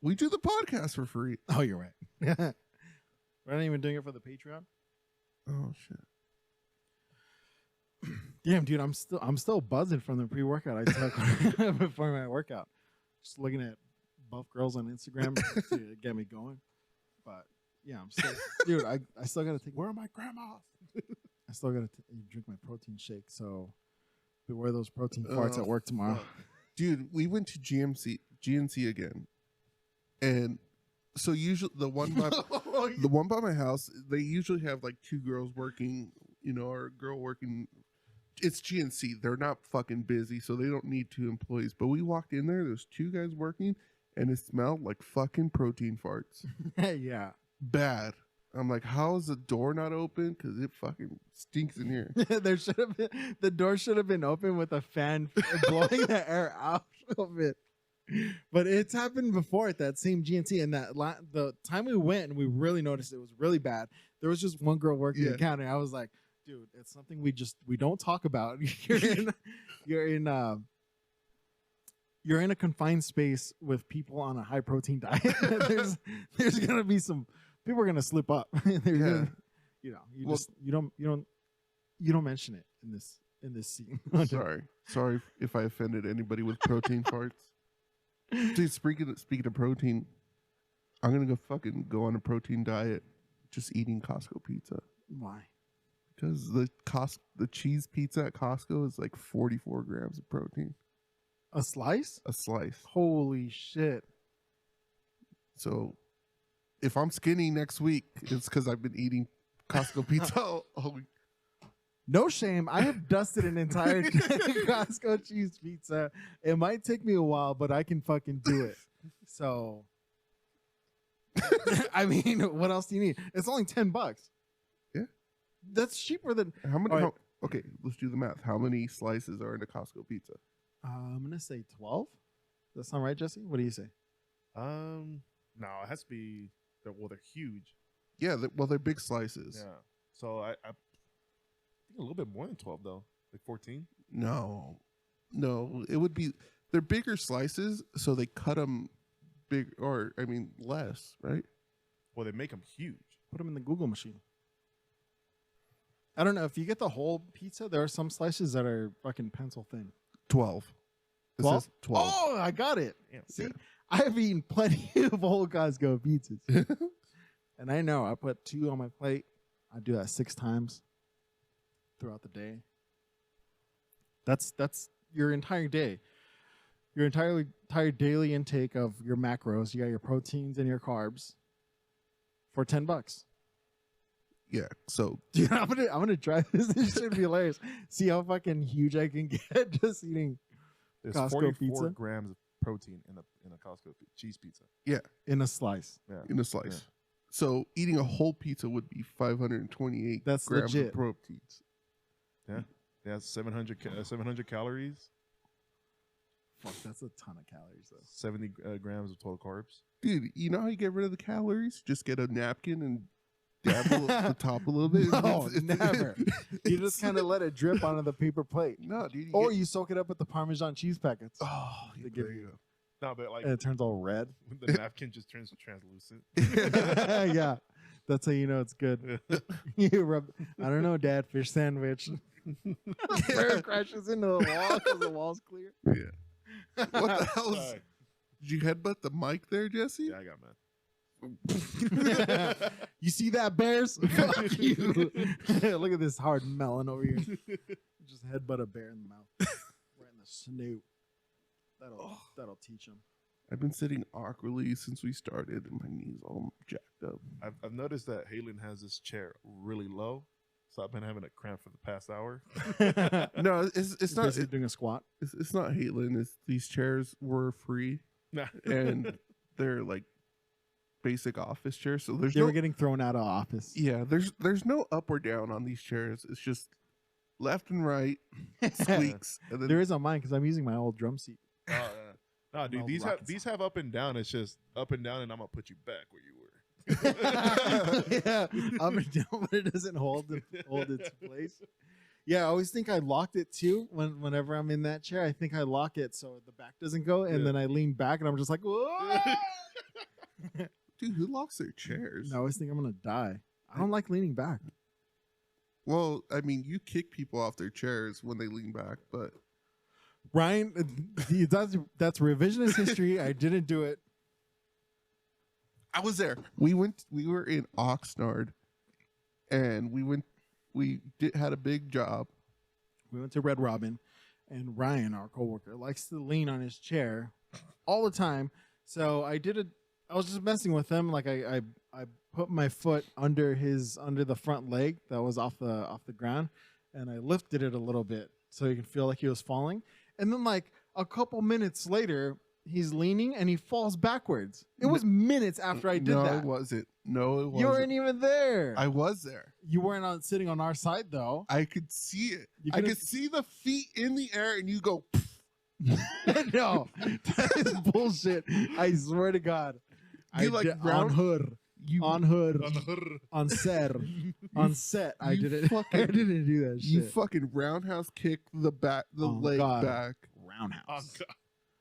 We do the podcast for free. Oh, you're right. We're not even doing it for the Patreon? Oh shit. Damn, dude, I'm still buzzing from the pre-workout I took before my workout. Just looking at buff girls on Instagram to get me going. But yeah, I'm still, dude. I still gotta take. Where are my grandmas? I still gotta drink my protein shake. So beware those protein farts at work tomorrow. Dude, we went to GNC again, and so usually the one by my house, they usually have like two girls working, you know, or a girl working. It's GNC. They're not fucking busy, so they don't need two employees. But we walked in there, there's two guys working, and it smelled like fucking protein farts. Yeah. Bad. I'm like, how is the door not open? Because it fucking stinks in here. There should have been, the door should have been open with a fan blowing the air out of it. But it's happened before at that same GNC, and the time we went and we really noticed it was really bad. There was just one girl working the counter. I was like, dude, it's something we don't talk about. You're in a confined space with people on a high protein diet. there's gonna be some people are gonna slip up. Gonna, you don't mention it in this scene. Sorry if I offended anybody with protein farts. Dude, speaking of protein, I'm gonna go on a protein diet, just eating Costco pizza. Why? Because the cheese pizza at Costco is like 44 grams of protein. A slice? A slice. Holy shit. So if I'm skinny next week, it's because I've been eating Costco pizza all week. No shame. I have dusted an entire Costco cheese pizza. It might take me a while, but I can fucking do it. So, I mean, what else do you need? It's only $10. Yeah. That's cheaper than... How many? Okay, let's do the math. How many slices are in a Costco pizza? I'm going to say 12. Does that sound right, Jesse? What do you say? No, it has to be... they're huge. Yeah, they're big slices. Yeah. So I think a little bit more than 12, though. Like 14? No, it would be... They're bigger slices, so they cut them big, or, I mean, less, right? Well, they make them huge. Put them in the Google machine. I don't know. If you get the whole pizza, there are some slices that are fucking pencil thin. 12. 12? Says 12. Oh, I got it. Yeah. See, I have eaten plenty of whole Costco pizzas. And I know I put 2 on my plate. I do that 6 times throughout the day. That's your entire day. Your entire daily intake of your macros. You got your proteins and your carbs for $10. Yeah, so dude, I'm gonna try this. This should be hilarious. See how fucking huge I can get just eating There's Costco 44 pizza grams of protein in a Costco cheese pizza. Yeah, in a slice. Yeah, in a slice. Yeah. So eating a whole pizza would be 528 That's grams legit. of proteins. Yeah, 700 calories. Fuck, that's a ton of calories though. 70 grams of total carbs. Dude, you know how you get rid of the calories? Just get a napkin and dabble the top a little bit. No, never. You just kind of let it drip onto the paper plate. No, dude. You soak it up with the Parmesan cheese packets. Oh, they give you. No, but like And it turns all red. the napkin just turns translucent. Yeah, that's how you know it's good. You rub. I don't know, Dad. Fish sandwich. It crashes into the wall because the wall's clear. Yeah. What the hell? Did you headbutt the mic there, Jesse? Yeah, I got mad. You see that, Bears? Fuck you. Look at this hard melon over here. Just headbutt a bear in the mouth. Right in the snoot. That'll teach him. I've been sitting awkwardly since we started, and my knees all jacked up. I've noticed that HATElyn has this chair really low, So I've been having a cramp for the past hour. No, it's not. Doing a squat. It's not HATelyn. It's these chairs were free, and they're like basic office chairs. So they were getting thrown out of office. Yeah, there's no up or down on these chairs. It's just left and right squeaks. And then there is on mine because I'm using my old drum seat. No, dude, these have up and down. It's just up and down, and I'm gonna put you back where you were. Yeah, up and down, but it doesn't hold its place. Yeah, I always think I locked it too. Whenever I'm in that chair, I think I lock it so the back doesn't go, and then I lean back, and I'm just like, whoa. Dude, who locks their chairs? No, I always think I'm gonna die. I don't like leaning back. Well, I mean, you kick people off their chairs when they lean back, but Ryan, that's revisionist history. I didn't do it. I was there. We were in Oxnard, and we had a big job. We went to Red Robin, and Ryan, our coworker, likes to lean on his chair all the time. So I was just messing with him. Like I put my foot under the front leg that was off the ground, and I lifted it a little bit so he could feel like he was falling. And then like a couple minutes later, he's leaning and he falls backwards. It was minutes after I did that. No, it wasn't. You weren't even there. I was there. You weren't sitting on our side though. I could see it. I could see the feet in the air, and you go. No, that is bullshit. I swear to God. You like on hood. On set. I didn't do that shit. You fucking roundhouse kicked the leg back. Roundhouse.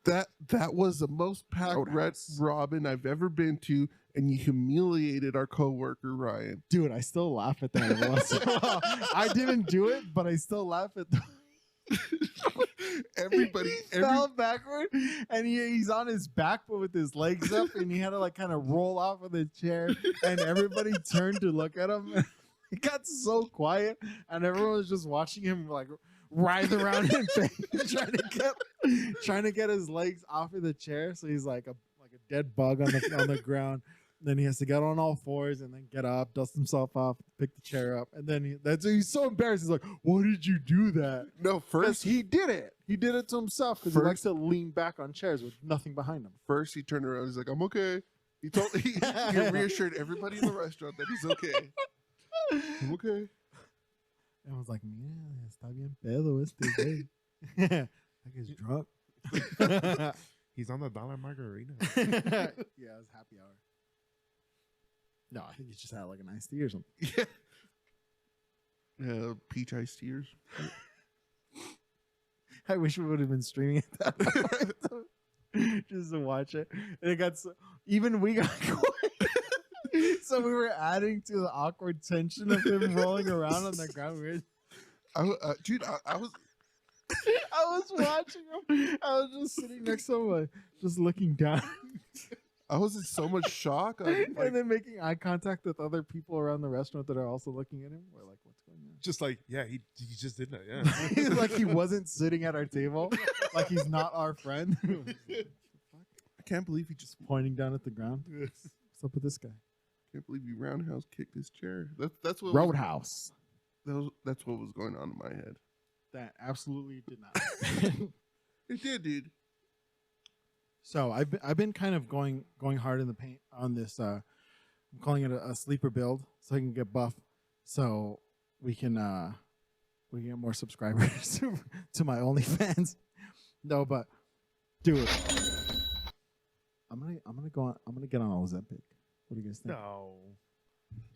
That was the most packed Red Robin I've ever been to, and you humiliated our coworker Ryan. Dude, I still laugh at that every once in a while. I didn't do it, but I still laugh at that. Everybody fell backward, and he's on his back but with his legs up, and he had to like kind of roll off of the chair, and everybody turned to look at him. It got so quiet, and everyone was just watching him like writhe around in pain, trying to get his legs off of the chair. So he's like a dead bug on the ground. Then he has to get on all fours and then get up, dust himself off, pick the chair up, and then he's so embarrassed. He's like, "Why did you do that?" No, first he did it. He did it to himself because he likes to lean back on chairs with nothing behind him. First, he turned around. He's like, "I'm okay." He reassured everybody in the restaurant that he's okay. I'm okay. And I was like, "Man, está bien pedo este güey." Like he's drunk. He's on the $1 margarita. Yeah, it was happy hour. No, I think he just had like an iced tea or something. Yeah, peach iced tears. I wish we would have been streaming it that just to watch it. And it got even we got quiet. So we were adding to the awkward tension of him rolling around on the ground. Dude, I was watching him. I was just sitting next to him, like, just looking down. I was in so much shock. And then making eye contact with other people around the restaurant that are also looking at him. We're like, what's going on? Just like, yeah, he just did that. Yeah. Like he wasn't sitting at our table. Like he's not our friend. I can't believe he just pointing down at the ground. What's up with this guy? Can't believe he roundhouse kicked his chair. That's what Roadhouse. That's what was going on in my head. That absolutely did not. It did, dude. So I've been kind of going hard in the paint on this. I'm calling it a sleeper build, so I can get buff, so we can get more subscribers to my OnlyFans. No, but dude, I'm gonna get on Ozempic. What do you guys think? No,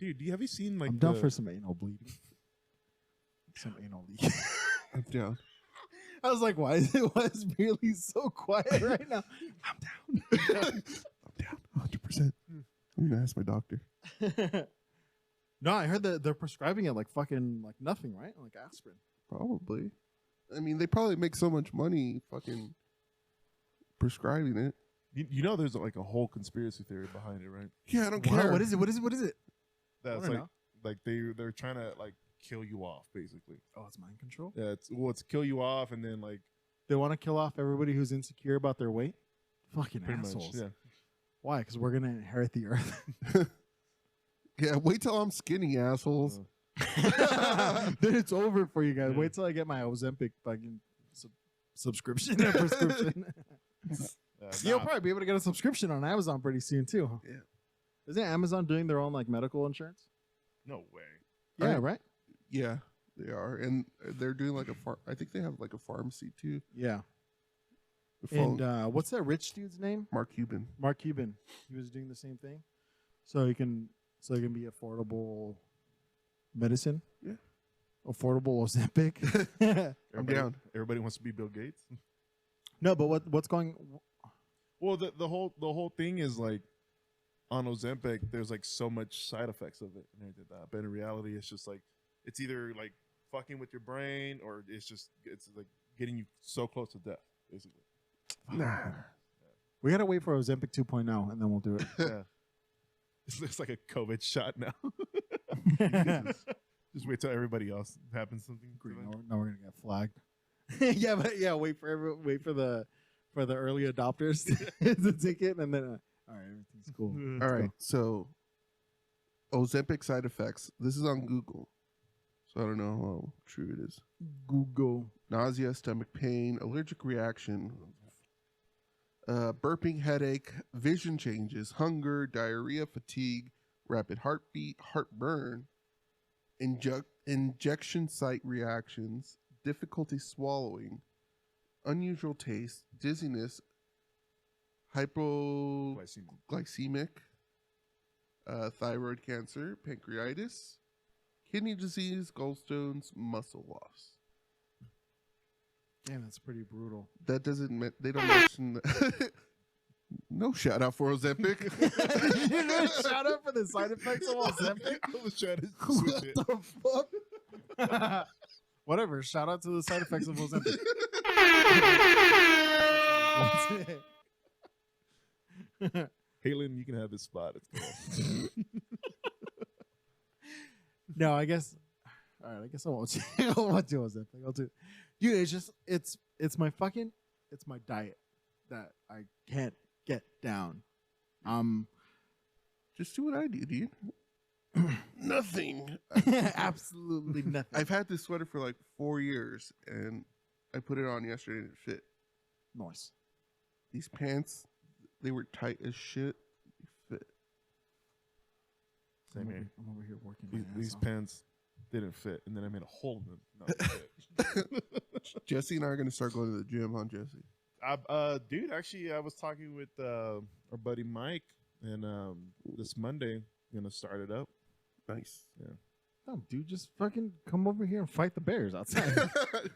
dude, have you seen like? I'm down for some anal bleeding. Some anal leak. I'm down. I was like, why is really so quiet right now? I'm down. I'm down 100%. I'm gonna ask my doctor. No, I heard that they're prescribing it like fucking like nothing, right? Like aspirin. Probably. I mean, they probably make so much money fucking prescribing it. You know, there's like a whole conspiracy theory behind it, right? Yeah, I don't care. What is it? That's like they're trying to like kill you off, basically. Oh, it's mind control? Yeah, it's kill you off, and then like they want to kill off everybody who's insecure about their weight. Fucking assholes. Much, yeah. Why? Because we're gonna inherit the earth. Yeah, wait till I'm skinny, assholes. Then it's over for you guys. Wait till I get my Ozempic fucking subscription or prescription. You'll probably be able to get a subscription on Amazon pretty soon too. Yeah. Isn't Amazon doing their own like medical insurance? No way. Yeah, right. Yeah, they are, and they're doing like I think they have like a pharmacy too. Yeah. The phone- And what's that rich dude's name? Mark Cuban. Mark Cuban. He was doing the same thing, so he can be affordable medicine. Yeah. Affordable Ozempic. I'm down. Everybody wants to be Bill Gates. No, but what's going? Well, the whole thing is like on Ozempic, there's like so much side effects of it and everything like that. But in reality, it's just like it's either like fucking with your brain or it's like getting you so close to death, basically. Nah. We gotta wait for Ozempic 2.0 and then we'll do it. Yeah. It's like a COVID shot now. Just wait till everybody else happens something. Now we're gonna get flagged. Wait for the early adopters to take it, and then all right, everything's cool. All right, so Ozempic side effects. This is on Google, so I don't know how true it is. Google. Nausea, stomach pain, allergic reaction, burping, headache, vision changes, hunger, diarrhea, fatigue, rapid heartbeat, heartburn, injection site reactions, difficulty swallowing, unusual taste, dizziness, hypoglycemic, thyroid cancer, pancreatitis, kidney disease, gallstones, muscle loss. Damn, that's pretty brutal. That doesn't. They don't mention. No shout out for Ozempic. You know, shout out for the side effects of Ozempic. I was trying to What switch it. the fuck? Whatever. Shout out to the side effects of Ozempic. HATElyn, you can have this spot. It's cool. No, I guess. All right, I guess I won't. I won't do Ozempic. I'll do. Dude, it's my diet that I can't get down. Just do what I do, dude. Nothing. Absolutely nothing. I've had this sweater for like 4 years, and I put it on yesterday and it fit. Nice. These pants, they were tight as shit. They fit. Same here. I'm over here working. My These ass off. pants didn't fit, and then I made a hole in them. No, it fit. Jesse and I are going to start going to the gym, huh, Jesse? Dude, actually, I was talking with our buddy Mike, and this Monday, gonna start it up. Nice. Yeah. No, dude, just fucking come over here and fight the bears outside.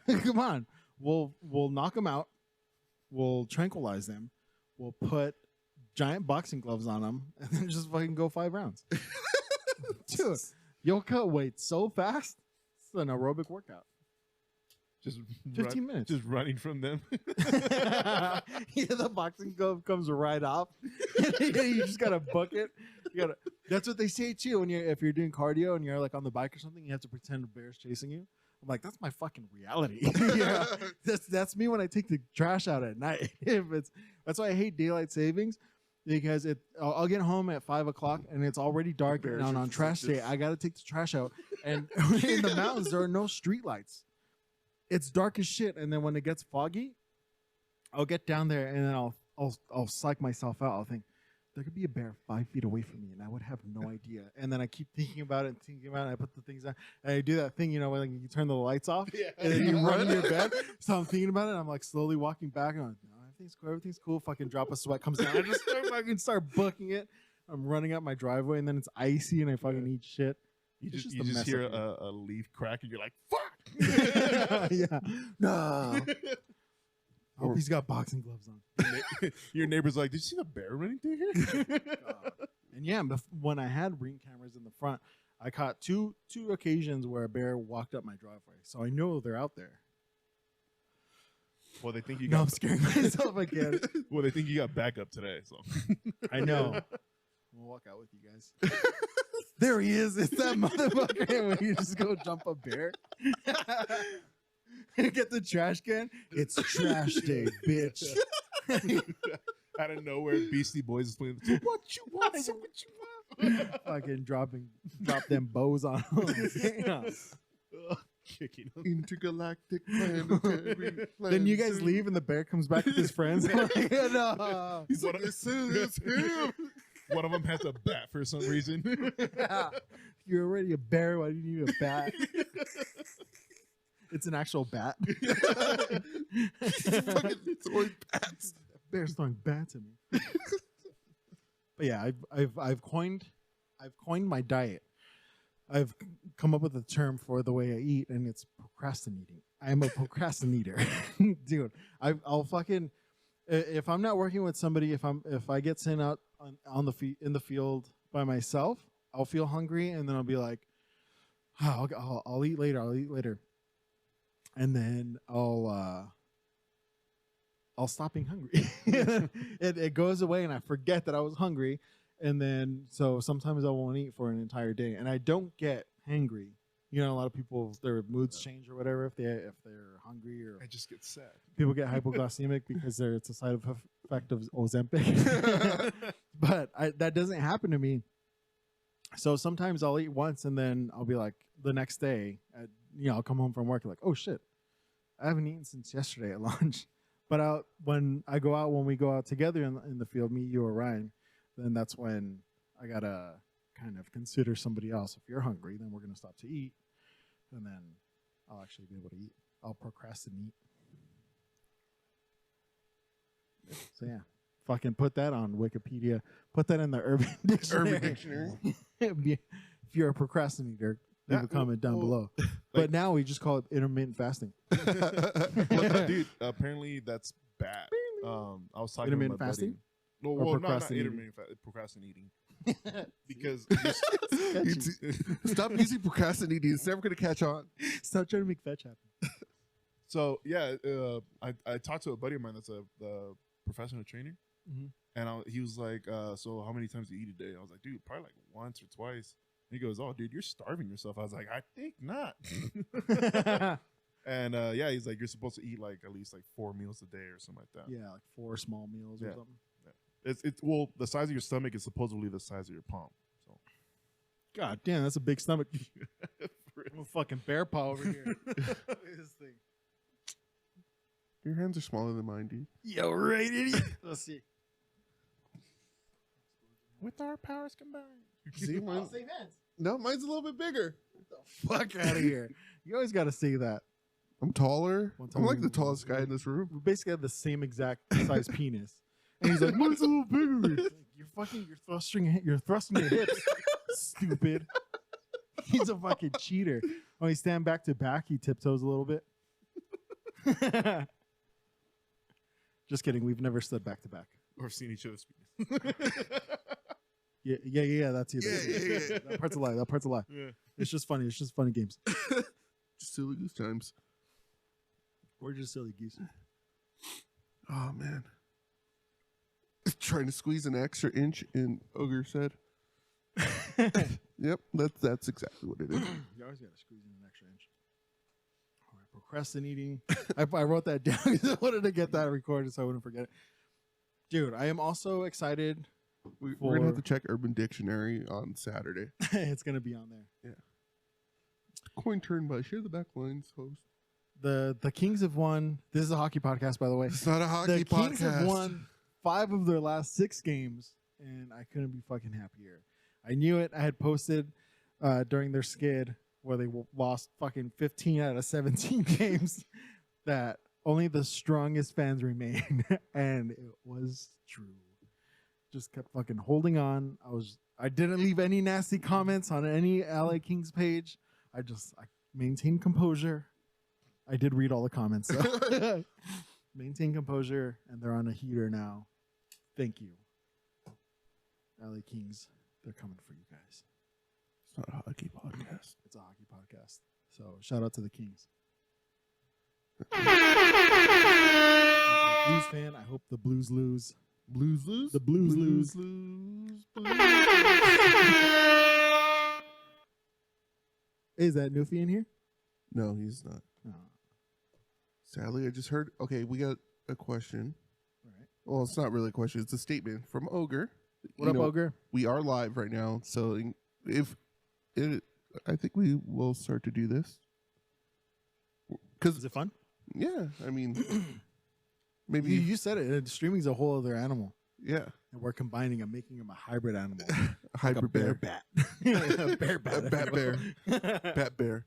Come on. We'll knock them out. We'll tranquilize them. We'll put giant boxing gloves on them, and then just fucking go 5 rounds. Dude, you'll cut weight so fast. It's an aerobic workout. Just 15 minutes. Just running from them. Yeah, the boxing glove comes right off. You just gotta book it. That's what they say too. When if you're doing cardio and you're like on the bike or something, you have to pretend a bear's chasing you. I'm like, that's my fucking reality. Yeah, that's me when I take the trash out at night. That's why I hate daylight savings, because I'll get home at 5 o'clock and it's already dark. And on trash day, I gotta take the trash out. And in the mountains, there are no street lights. It's dark as shit, and then when it gets foggy, I'll get down there and then I'll psych myself out. I'll think there could be a bear 5 feet away from me, and I would have no idea. And then I keep thinking about it, and I put the things down, and I do that thing, when you turn the lights off, and then you run in your bed. So I'm thinking about it, and I'm like slowly walking back, and I'm like, no, everything's cool. Fucking drop of sweat comes down. I just start booking it. I'm running up my driveway, and then it's icy, and I fucking eat shit. You It's just a mess hear up here. a leaf crack, and you're like, "Fuck!" Yeah. No. I hope he's got boxing gloves on. Your neighbor's like, "Did you see the bear running through here?" And yeah, when I had Ring cameras in the front, I caught two occasions where a bear walked up my driveway. So I know they're out there. Well, they think you No, got. I'm scaring myself again. Well, they think you got backup today. So I know. We'll walk out with you guys. There he is. It's that motherfucker when you just go jump a bear. Get the trash can. It's trash day, bitch. Out of nowhere, Beastie Boys is playing. What you want? So what you want? Fucking drop them bows on them. Damn. Kicking them. Intergalactic planetary. Then you guys leave and the bear comes back with his friends. No. He's like, this is him. One of them has a bat for some reason. Yeah. You're already a bear. Why do you need a bat? It's an actual bat. Fucking throwing bats. Bear's throwing bats at me. But yeah, I've coined my diet. I've come up with a term for the way I eat, and it's procrastinating. I'm a procrastinator, dude. I'll fucking if I'm not working with somebody, if I get sent out in the field by myself, I'll feel hungry, and then I'll be like, oh, I'll eat later. I'll eat later, and then I'll stop being hungry. it goes away, and I forget that I was hungry. And then, so sometimes I won't eat for an entire day, and I don't get hangry. You know, a lot of people, their moods change or whatever if they're hungry, or I just get sad. people get hypoglycemic because it's a side effect of ozempic. But that doesn't happen to me. So sometimes I'll eat once, and then I'll be like, the next day, I'll come home from work like, oh shit, I haven't eaten since yesterday at lunch. But when we go out together in the field, me, you, or Ryan, then that's when I gotta kind of consider somebody else. If you're hungry, then we're gonna stop to eat, and then I'll actually be able to eat. I'll procrastinate. So yeah, fucking put that on Wikipedia. Put that in the Urban Dictionary. If you're a procrastinator, leave a comment down below. But now we just call it intermittent fasting. Well, dude, apparently that's bad. I was talking Intermittent to my fasting? buddy. No, Or well, not procrastinating? intermittent procrastinating. Because Stop using procrastinating. It's never going to catch on. Stop trying to make fetch happen. so yeah, I talked to a buddy of mine that's a professional trainer, and he was like, "So how many times do you eat a day?" I was like, "Dude, probably like once or twice." And he goes, "Oh, dude, you're starving yourself." I was like, "I think not." And yeah, he's like, "You're supposed to eat like at least like 4 meals a day or something like that." Yeah, like 4 small meals or something. It's well, the size of your stomach is supposedly the size of your palm. So, God damn, that's a big stomach. I'm a fucking bear paw over here. Look at this thing. Your hands are smaller than mine, dude. Yo, right, idiot. Let's see. with our powers combined. See, mine, Same hands. no, mine's a little bit bigger. Get the fuck out of here. You always got to say that. I'm taller. One time I'm like we- the tallest guy in this room. We basically have the same exact size penis. And he's like, mine's a little bigger. It's like, you're thrusting your hips, stupid. He's a fucking cheater. When he stand back to back, he tiptoes a little bit. Just kidding. We've never stood back to back. Or seen each other's penis. Yeah. That's you. Yeah. That part's a lie. Yeah. It's just funny. It's just funny games. Just silly goose times. We're just silly geese. Oh man. Trying to squeeze an extra inch in, Ogre said. Yep, that's exactly what it is. You always got to squeeze in an extra inch. All right, procrastinating. I wrote that down because I wanted to get that recorded so I wouldn't forget it. Dude, I am also excited. We're going to have to check Urban Dictionary on Saturday. It's going to be on there. Coin turn by Share the Backlines host. The Kings have won. This is a hockey podcast, by the way. It's not a hockey The podcast. Kings have won 5 of their last 6 games, and I couldn't be fucking happier. I knew it. I had posted during their skid where they lost fucking 15 out of 17 games that only the strongest fans remain, and it was true. Just kept fucking holding on. I didn't leave any nasty comments on any LA Kings page. I maintained composure. I did read all the comments, though. Maintain composure, and they're on a heater now. Thank you. LA Kings, they're coming for you guys. It's not a hockey podcast. It's a hockey podcast. So shout out to the Kings. Blues fan, I hope the Blues lose. Blues lose? The Blues lose. Hey, is that Newfie in here? No, he's not. Oh, Sadly, I just heard. Okay, we got a question. all right. Well, it's not really a question. It's a statement from Ogre. What up, Ogre? We are live right now, so I think we will start to do this. Is it fun? Yeah, I mean, maybe you said it. Streaming's a whole other animal. Yeah, and we're combining and making him a hybrid animal, a hybrid bear bat, a bear bat, a bat bear, bat bear.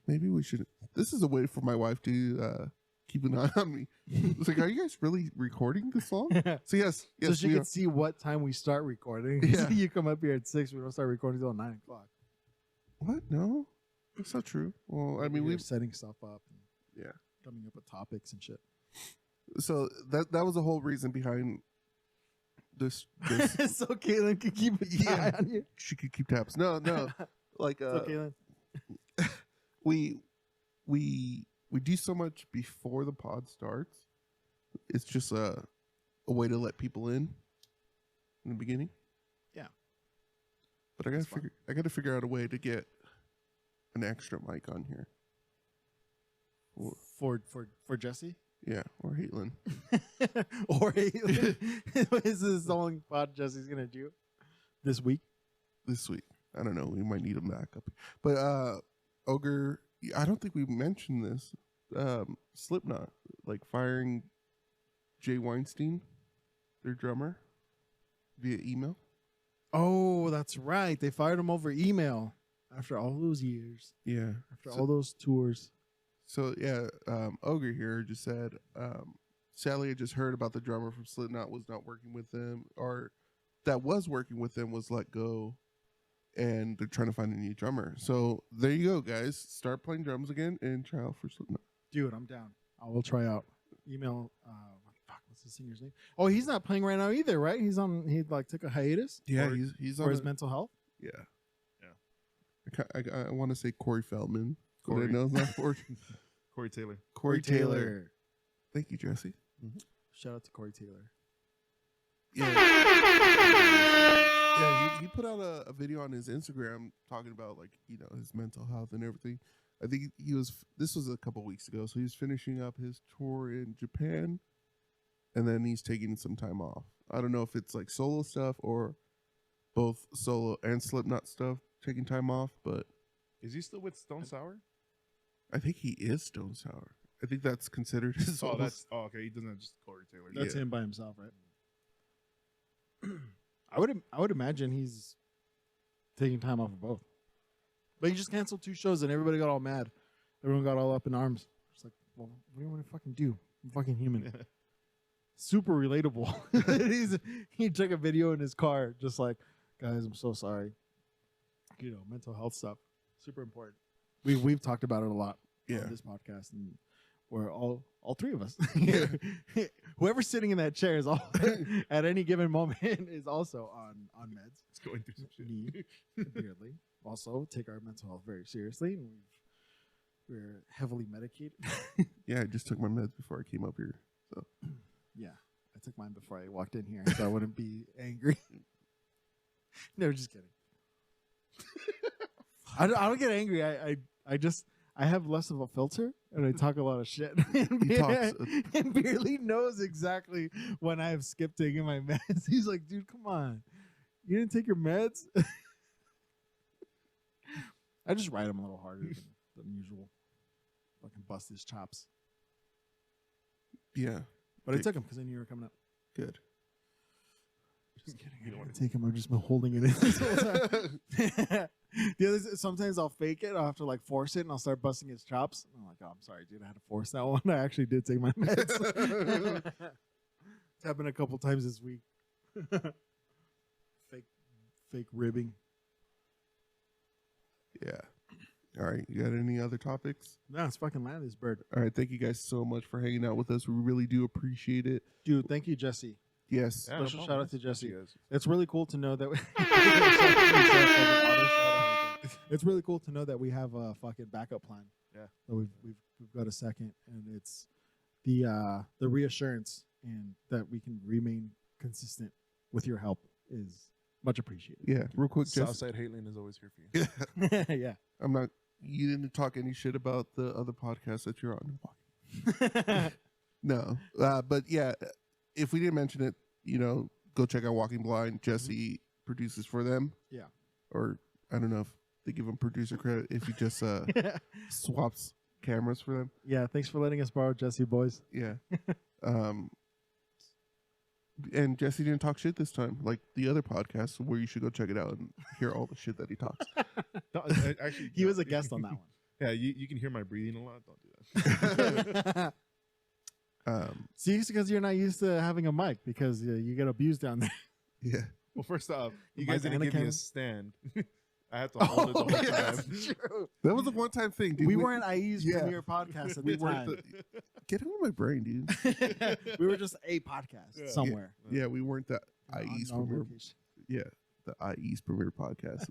Maybe we should. This is a way for my wife to keep an eye on me. It's like, are you guys really recording this song? So yes, so she can see what time we start recording. Yeah. You come up here at 6. We don't start recording until 9 o'clock. What? No, that's not true. Well, I mean, we're setting stuff up. And, coming up with topics and shit. So that was the whole reason behind this. So HATelyn can keep an eye on you. She could keep tabs. No, like so HATelyn. we do so much before the pod starts. It's just a way to let people in the beginning. Yeah. But I gotta figure out a way to get an extra mic on here. For Jesse? Yeah, or HATelyn. Or HATelyn. Is this the only pod Jesse's gonna do this week? This week. I don't know. We might need him back up. But Ogre, I don't think we mentioned this. Slipknot, like firing Jay Weinstein, their drummer, via email. Oh, that's right. They fired him over email after all those years. Yeah. After all those tours. So, yeah, Ogre here just said, sadly, I just heard about the drummer from Slipknot was not working with them, or that was working with them was let go, and they're trying to find a new drummer. So, there you go, guys. Start playing drums again and try out for Slipknot. Dude, I'm down. I will try out. Email, what's the singer's name? Oh, he's not playing right now either, right? He took a hiatus? Yeah, he's for on his mental health? Yeah. I want to say Corey Feldman. Corey. No, it's not Corey. Corey Taylor. Corey Taylor. Thank you, Jesse. Mm-hmm. Shout out to Corey Taylor. Yeah. He put out a video on his Instagram talking about, like, his mental health and everything. I think this was a couple weeks ago, so he's finishing up his tour in Japan, and then he's taking some time off. I don't know if it's like solo stuff or both solo and Slipknot stuff, taking time off, but is he still with Stone Sour? I think he is Stone Sour. I think that's considered his solo. Okay. He doesn't have just Corey Taylor. That's him by himself, right? I would imagine he's taking time off of both. But he just canceled 2 shows and everybody got all mad. Everyone got all up in arms. It's like, well, what do you want to fucking do? I'm fucking human. Super relatable. He took a video in his car, just like, guys, I'm so sorry. Mental health stuff. Super important. We've talked about it a lot on this podcast, and we're all 3 of us. Whoever's sitting in that chair is all at any given moment is also on meds. It's going through some shit. Apparently. Also, take our mental health very seriously, and we're heavily medicated. Yeah, I just took my meds before I came up here. So yeah, I took mine before I walked in here, so I wouldn't be angry. No, just kidding. I don't get angry. I have less of a filter, and I talk a lot of shit. And Beerly knows exactly when I have skipped taking my meds. He's like, dude, come on. You didn't take your meds? I just ride him a little harder than usual. Fucking bust his chops. Yeah. But I took him because I knew you were coming up. Good. Just kidding. I don't want to take him. I've just been holding it in this whole time. Sometimes I'll fake it. I'll have to force it, and I'll start busting his chops. I'm like, oh, I'm sorry, dude. I had to force that one. I actually did take my meds. It's happened a couple times this week. Fake ribbing. Yeah. All right. You got any other topics? No, it's fucking land this bird. All right. Thank you guys so much for hanging out with us. We really do appreciate it. Dude, thank you, Jesse. Yes. Yeah, Special shout out to Jesse. Yes. It's really cool to know that it's really cool to know that we have a fucking backup plan. Yeah. That we've got a second, and it's the reassurance and that we can remain consistent with your help is much appreciated. Yeah. Real quick, Jesse. Southside HATElyn is always here for you. Yeah. Yeah. You didn't talk any shit about the other podcast that you're on. No, but yeah, if we didn't mention it, go check out Walking Blind. Jesse produces for them. Yeah. Or I don't know if they give him producer credit if he just swaps cameras for them. Yeah. Thanks for letting us borrow Jesse, boys. Yeah. And Jesse didn't talk shit this time, like the other podcasts, where you should go check it out and hear all the shit that he talks. Actually, he was a guest on that one. Yeah, you can hear my breathing a lot. Don't do that. See, it's because you're not used to having a mic because you get abused down there. Yeah. Well, first off, you Mic guys didn't and a give me camera? a stand. I had to hold it the whole time. That's true. That was a one-time thing, dude. We weren't IE's yeah. premier podcast at We the weren't time. Get out of my brain, dude. We were just a podcast somewhere. Yeah, we weren't the IE's premier. Yeah, the IE's premier podcast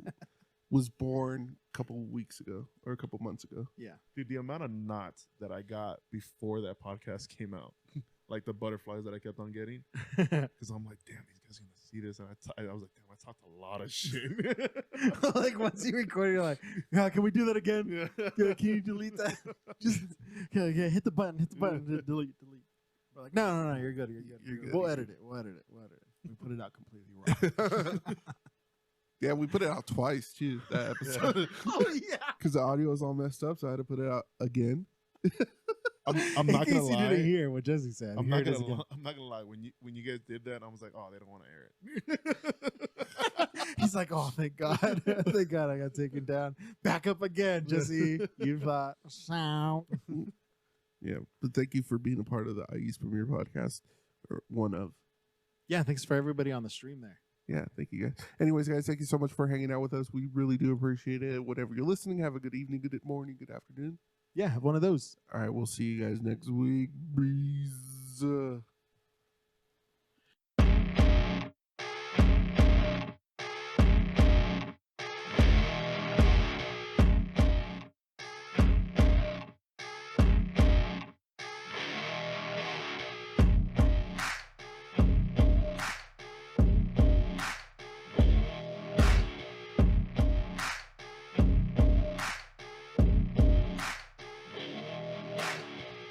was born a couple weeks ago or a couple months ago. Yeah. Dude, the amount of knots that I got before that podcast came out, like the butterflies that I kept on getting, because I'm like, damn, these guys are gonna see this, and I was like, damn, I talked a lot of shit. Like once you record, you're like, yeah, can we do that again? Yeah. Yeah, can you delete that? Just yeah, hit the button, delete. We're like, no, you're good. You're good. We'll edit it. We put it out completely wrong. Yeah, we put it out twice too. That episode. Oh yeah. Because the audio was all messed up, so I had to put it out again. I'm not gonna You lie. didn't hear what Jesse said. I'm Here not it is again. gonna lie. When you guys did that, I was like, oh, they don't want to air it. He's like, oh, thank God. Thank God I got taken down. Back up again, Jesse. You thought, sound. Yeah, but thank you for being a part of the IE's premiere podcast, or one of. Yeah, thanks for everybody on the stream there. Yeah, thank you guys. Anyways, guys, thank you so much for hanging out with us. We really do appreciate it. Whatever you're listening, have a good evening, good morning, good afternoon. Yeah, have one of those. All right, we'll see you guys next week. Breeze.